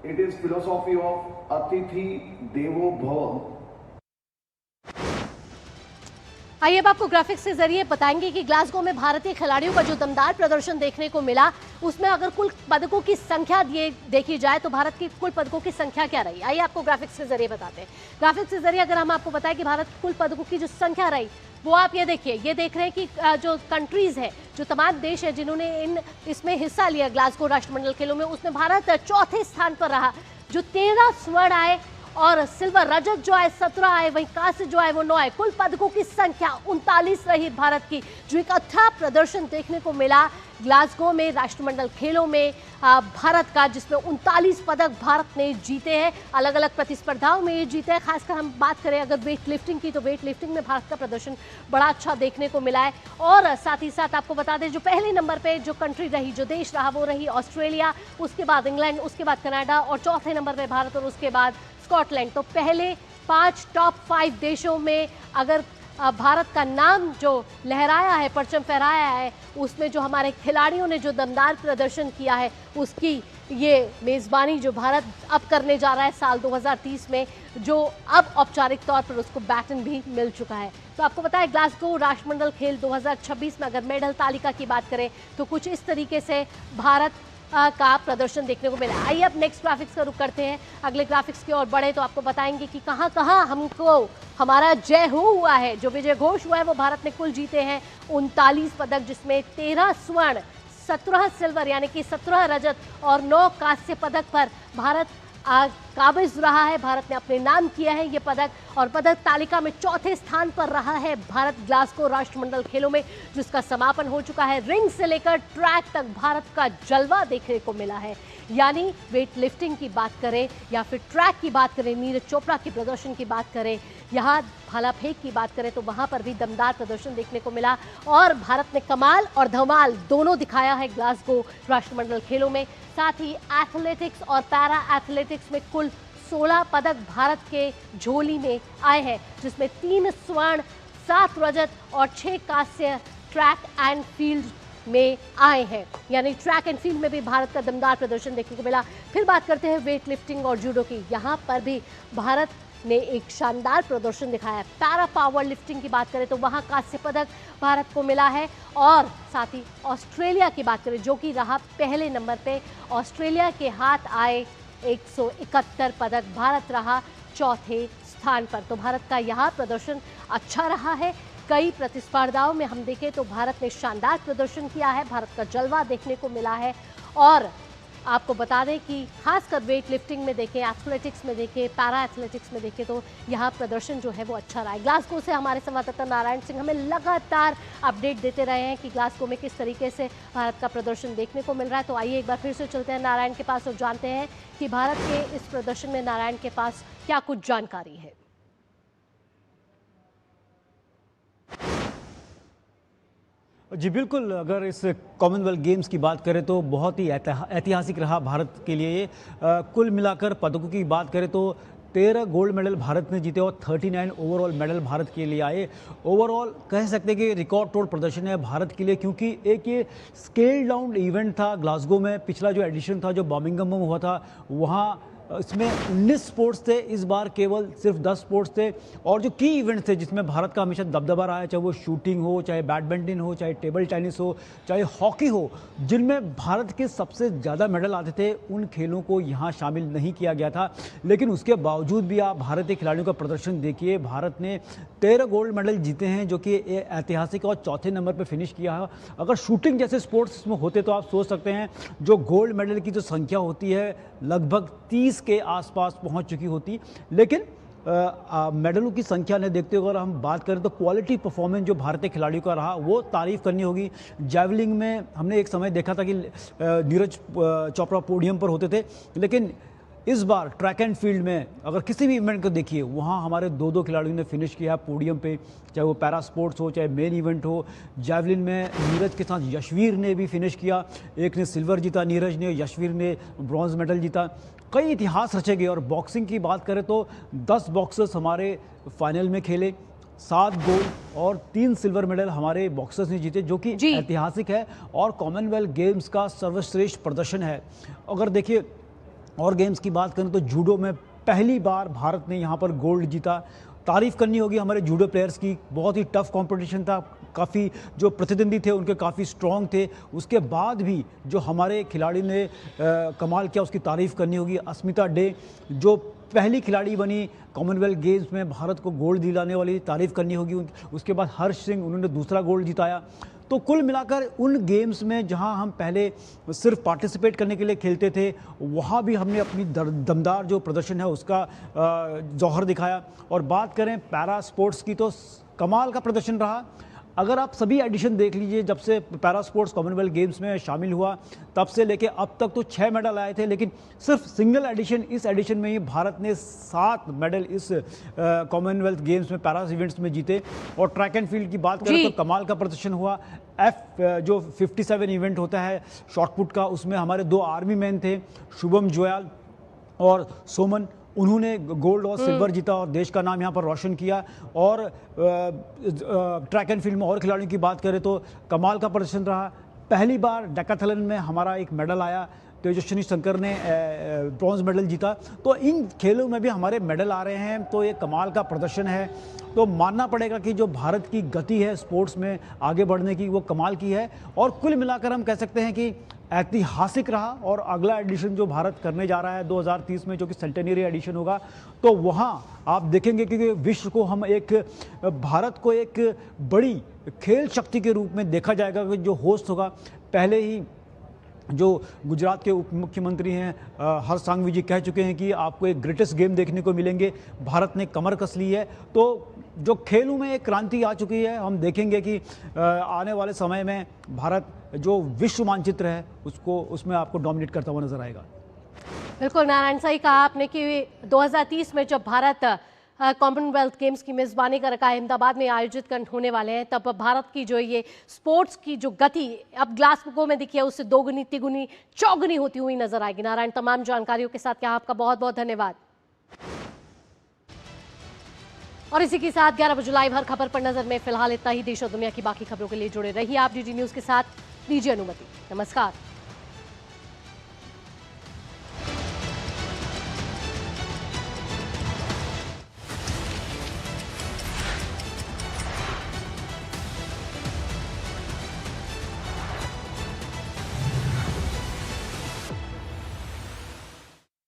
It is philosophy of Atithi Devo Bhava. आइए अब आपको graphics के जरिए बताएंगे कि Glasgow में भारतीय खिलाड़ियों का जो दमदार प्रदर्शन देखने को मिला, उसमें अगर कुल पदकों की संख्या देखी जाए तो भारत की कुल पदकों की संख्या क्या रही। आइए आपको ग्राफिक्स के जरिए बताते हैं। ग्राफिक्स के जरिए अगर हम आपको बताएं कि भारत की कुल पदकों की जो संख्या रही, वो आप ये देखिए, ये देख रहे हैं कि जो कंट्रीज है, जो तमाम देश है जिन्होंने इसमें हिस्सा लिया ग्लासगो राष्ट्रमंडल खेलों में, उसमें भारत चौथे स्थान पर रहा। जो 13 स्वर्ण आए और सिल्वर रजत जो आए 17 आए, वहीं कांस्य जो आए वो 9 आए। कुल पदकों की संख्या 39 रही भारत की। जो एक अच्छा प्रदर्शन देखने को मिला ग्लासगो में राष्ट्रमंडल खेलों में भारत का, जिसमें 39 पदक भारत ने जीते हैं। अलग अलग प्रतिस्पर्धाओं में ये जीते हैं। खासकर हम बात करें अगर वेट लिफ्टिंग की, तो वेट लिफ्टिंग में भारत का प्रदर्शन बड़ा अच्छा देखने को मिला है। और साथ ही साथ आपको बता दें, जो पहले नंबर पे जो कंट्री रही, जो देश रहा, वो रही ऑस्ट्रेलिया, उसके बाद इंग्लैंड, उसके बाद कनाडा और चौथे नंबर पे भारत और उसके बाद स्कॉटलैंड। तो पहले 5 टॉप 5 देशों में अगर भारत का नाम जो लहराया है, परचम फहराया है, उसमें जो हमारे खिलाड़ियों ने जो दमदार प्रदर्शन किया है, उसकी ये मेज़बानी जो भारत अब करने जा रहा है साल 2030 में, जो अब औपचारिक तौर पर उसको बैटन भी मिल चुका है। तो आपको पता है ग्लासगो राष्ट्रमंडल खेल 2026 में अगर मेडल तालिका की बात करें तो कुछ इस तरीके से भारत का प्रदर्शन देखने को मिला। आइए अब नेक्स्ट ग्राफिक्स का रुख करते हैं। अगले ग्राफिक्स की ओर बढ़े तो आपको बताएंगे कि कहां कहां हमको हमारा जय हो हुआ है। जो विजय घोष हुआ है वो भारत ने कुल जीते हैं 39 पदक, जिसमें 13 स्वर्ण, 17 सिल्वर यानी कि 17 रजत और 9 कांस्य पदक पर भारत काबिज रहा है। भारत ने अपने नाम किया है ये पदक, और पदक तालिका में चौथे स्थान पर रहा है भारत ग्लासगो राष्ट्रमंडल खेलों में, जिसका समापन हो चुका है। रिंग से लेकर ट्रैक तक भारत का जलवा देखने को मिला है। यानी वेट लिफ्टिंग की बात करें या फिर ट्रैक की बात करें, नीरज चोपड़ा के प्रदर्शन की बात करें, यहाँ भाला फेंक की बात करें तो वहां पर भी दमदार प्रदर्शन देखने को मिला। और भारत ने कमाल और धमाल दोनों दिखाया है ग्लासगो राष्ट्रमंडल खेलों में। साथ ही एथलेटिक्स और पैरा एथलेटिक्स में कुल 16 पदक भारत के झोली में आए हैं, जिसमें 3 स्वर्ण, 7 रजत और 6 कांस्य ट्रैक एंड फील्ड में आए हैं। यानी ट्रैक एंड फील्ड में भी भारत का दमदार प्रदर्शन देखने को मिला। फिर बात करते हैं वेट लिफ्टिंग और जूडो की। यहाँ पर भी भारत ने एक शानदार प्रदर्शन दिखाया है। पैरा पावर लिफ्टिंग की बात करें तो वहां कांस्य पदक भारत को मिला है। और साथ ही ऑस्ट्रेलिया की बात करें जो कि रहा पहले नंबर पे, ऑस्ट्रेलिया के हाथ आए 171 पदक, भारत रहा चौथे स्थान पर। तो भारत का यहाँ प्रदर्शन अच्छा रहा है। कई प्रतिस्पर्धाओं में हम देखें तो भारत ने शानदार प्रदर्शन किया है, भारत का जलवा देखने को मिला है। और आपको बता दें कि खासकर वेट लिफ्टिंग में देखें, एथलेटिक्स में देखें, पैरा एथलेटिक्स में देखें तो यहाँ प्रदर्शन जो है वो अच्छा रहा है। ग्लासगो से हमारे संवाददाता नारायण सिंह हमें लगातार अपडेट देते रहे हैं कि ग्लासगो में किस तरीके से भारत का प्रदर्शन देखने को मिल रहा है। तो आइए एक बार फिर से चलते हैं नारायण के पास और जानते हैं कि भारत के इस प्रदर्शन में नारायण के पास क्या कुछ जानकारी है। जी बिल्कुल, अगर इस कॉमनवेल्थ गेम्स की बात करें तो बहुत ही ऐतिहासिक रहा भारत के लिए। कुल मिलाकर पदकों की बात करें तो 13 गोल्ड मेडल भारत ने जीते और 39 ओवरऑल मेडल भारत के लिए आए। ओवरऑल कह सकते हैं कि रिकॉर्ड तोड़ प्रदर्शन है भारत के लिए, क्योंकि एक ये स्केल डाउन इवेंट था ग्लासगो में। पिछला जो एडिशन था जो बर्मिंघम में हुआ था वहाँ इसमें 19 स्पोर्ट्स थे, इस बार केवल सिर्फ 10 स्पोर्ट्स थे। और जो की इवेंट्स थे जिसमें भारत का हमेशा दबदबा रहा है, चाहे वो शूटिंग हो, चाहे बैडमिंटन हो, चाहे टेबल टेनिस हो, चाहे हॉकी हो, जिनमें भारत के सबसे ज़्यादा मेडल आते थे, उन खेलों को यहाँ शामिल नहीं किया गया था। लेकिन उसके बावजूद भी आप भारतीय खिलाड़ियों का प्रदर्शन देखिए। भारत ने 13 गोल्ड मेडल जीते हैं जो कि ऐतिहासिक, और चौथे नंबर पर फिनिश किया है। अगर शूटिंग जैसे स्पोर्ट्स में होते तो आप सोच सकते हैं जो गोल्ड मेडल की जो संख्या होती है लगभग 30 के आसपास पहुंच चुकी होती। लेकिन मेडलों की संख्या ने देखते हुए अगर हम बात करें तो क्वालिटी परफॉर्मेंस जो भारतीय खिलाड़ियों का रहा वो तारीफ करनी होगी। जैवलिंग में हमने एक समय देखा था कि नीरज चोपड़ा पोडियम पर होते थे, लेकिन इस बार ट्रैक एंड फील्ड में अगर किसी भी इवेंट को देखिए वहाँ हमारे दो खिलाड़ियों ने फिनिश किया पोडियम पे, चाहे वो पैरा स्पोर्ट्स हो, चाहे मेन इवेंट हो। जैवलिन में नीरज के साथ यशवीर ने भी फिनिश किया, एक ने सिल्वर जीता नीरज ने, यशवीर ने ब्रॉन्ज मेडल जीता। कई इतिहास रचे गए। और बॉक्सिंग की बात करें तो 10 बॉक्सर्स हमारे फाइनल में खेले, 7 गोल्ड और 3 सिल्वर मेडल हमारे बॉक्सर्स ने जीते, जो कि ऐतिहासिक है और कॉमनवेल्थ गेम्स का सर्वश्रेष्ठ प्रदर्शन है। अगर देखिए और गेम्स की बात करें तो जूडो में पहली बार भारत ने यहाँ पर गोल्ड जीता। तारीफ़ करनी होगी हमारे जूडो प्लेयर्स की, बहुत ही टफ कंपटीशन था, काफ़ी जो प्रतिद्वंदी थे उनके काफ़ी स्ट्रॉन्ग थे। उसके बाद भी जो हमारे खिलाड़ी ने कमाल किया उसकी तारीफ़ करनी होगी। अस्मिता डे जो पहली खिलाड़ी बनी कॉमनवेल्थ गेम्स में भारत को गोल्ड दिलाने वाली, तारीफ़ करनी होगी। उसके बाद हर्ष सिंह, उन्होंने दूसरा गोल्ड जिताया। तो कुल मिलाकर उन गेम्स में जहां हम पहले सिर्फ पार्टिसिपेट करने के लिए खेलते थे वहां भी हमने अपनी दमदार जो प्रदर्शन है उसका जौहर दिखाया। और बात करें पैरा स्पोर्ट्स की तो कमाल का प्रदर्शन रहा। अगर आप सभी एडिशन देख लीजिए, जब से पैरा स्पोर्ट्स कॉमनवेल्थ गेम्स में शामिल हुआ तब से लेके अब तक तो 6 मेडल आए थे, लेकिन सिर्फ सिंगल एडिशन इस एडिशन में ही भारत ने 7 मेडल इस कॉमनवेल्थ गेम्स में पैरा इवेंट्स में जीते। और ट्रैक एंड फील्ड की बात करें तो कमाल का प्रदर्शन हुआ। जो 57 इवेंट होता है शॉटपुट का, उसमें हमारे 2 आर्मी मैन थे, शुभम जोयाल और सोमन, उन्होंने गोल्ड और सिल्वर जीता और देश का नाम यहाँ पर रोशन किया। और ट्रैक एंड फील्ड में और खिलाड़ियों की बात करें तो कमाल का प्रदर्शन रहा। पहली बार डेकाथलन में हमारा एक मेडल आया, तेजस्विनी शंकर ने ब्रॉन्ज मेडल जीता। तो इन खेलों में भी हमारे मेडल आ रहे हैं, तो ये कमाल का प्रदर्शन है। तो मानना पड़ेगा कि जो भारत की गति है स्पोर्ट्स में आगे बढ़ने की वो कमाल की है। और कुल मिलाकर हम कह सकते हैं कि ऐतिहासिक रहा और अगला एडिशन जो भारत करने जा रहा है 2030 में, जो कि सेंटेनरी एडिशन होगा, तो वहाँ आप देखेंगे कि विश्व को हम भारत को एक बड़ी खेल शक्ति के रूप में देखा जाएगा, कि जो होस्ट होगा। पहले ही जो गुजरात के उप मुख्यमंत्री हैं हर्ष सांघवी जी कह चुके हैं कि आपको एक ग्रेटेस्ट गेम देखने को मिलेंगे। भारत ने कमर कस ली है, तो जो खेलों में एक क्रांति आ चुकी है। हम देखेंगे कि आने वाले समय में भारत जो विश्व मानचित्र है उसमें आपको डोमिनेट करता हुआ नजर आएगा। बिल्कुल नारायण, सही कहा आपने कि 2030 में जब भारत कॉमनवेल्थ गेम्स की मेजबानी कर रखा है, अहमदाबाद में आयोजित होने वाले हैं, तब भारत की जो ये स्पोर्ट्स की जो गति अब ग्लासगो में दिखी है उससे दोगुनी तिगुनी चौगुनी होती हुई नजर आएगी। नारायण, तमाम जानकारियों के साथ क्या आपका बहुत बहुत धन्यवाद। और इसी के साथ 11 बजे लाइव हर खबर पर नजर में फिलहाल इतना ही। देश और दुनिया की बाकी खबरों के लिए जुड़े रहिए आप DD न्यूज के साथ। दीजिए अनुमति। नमस्कार।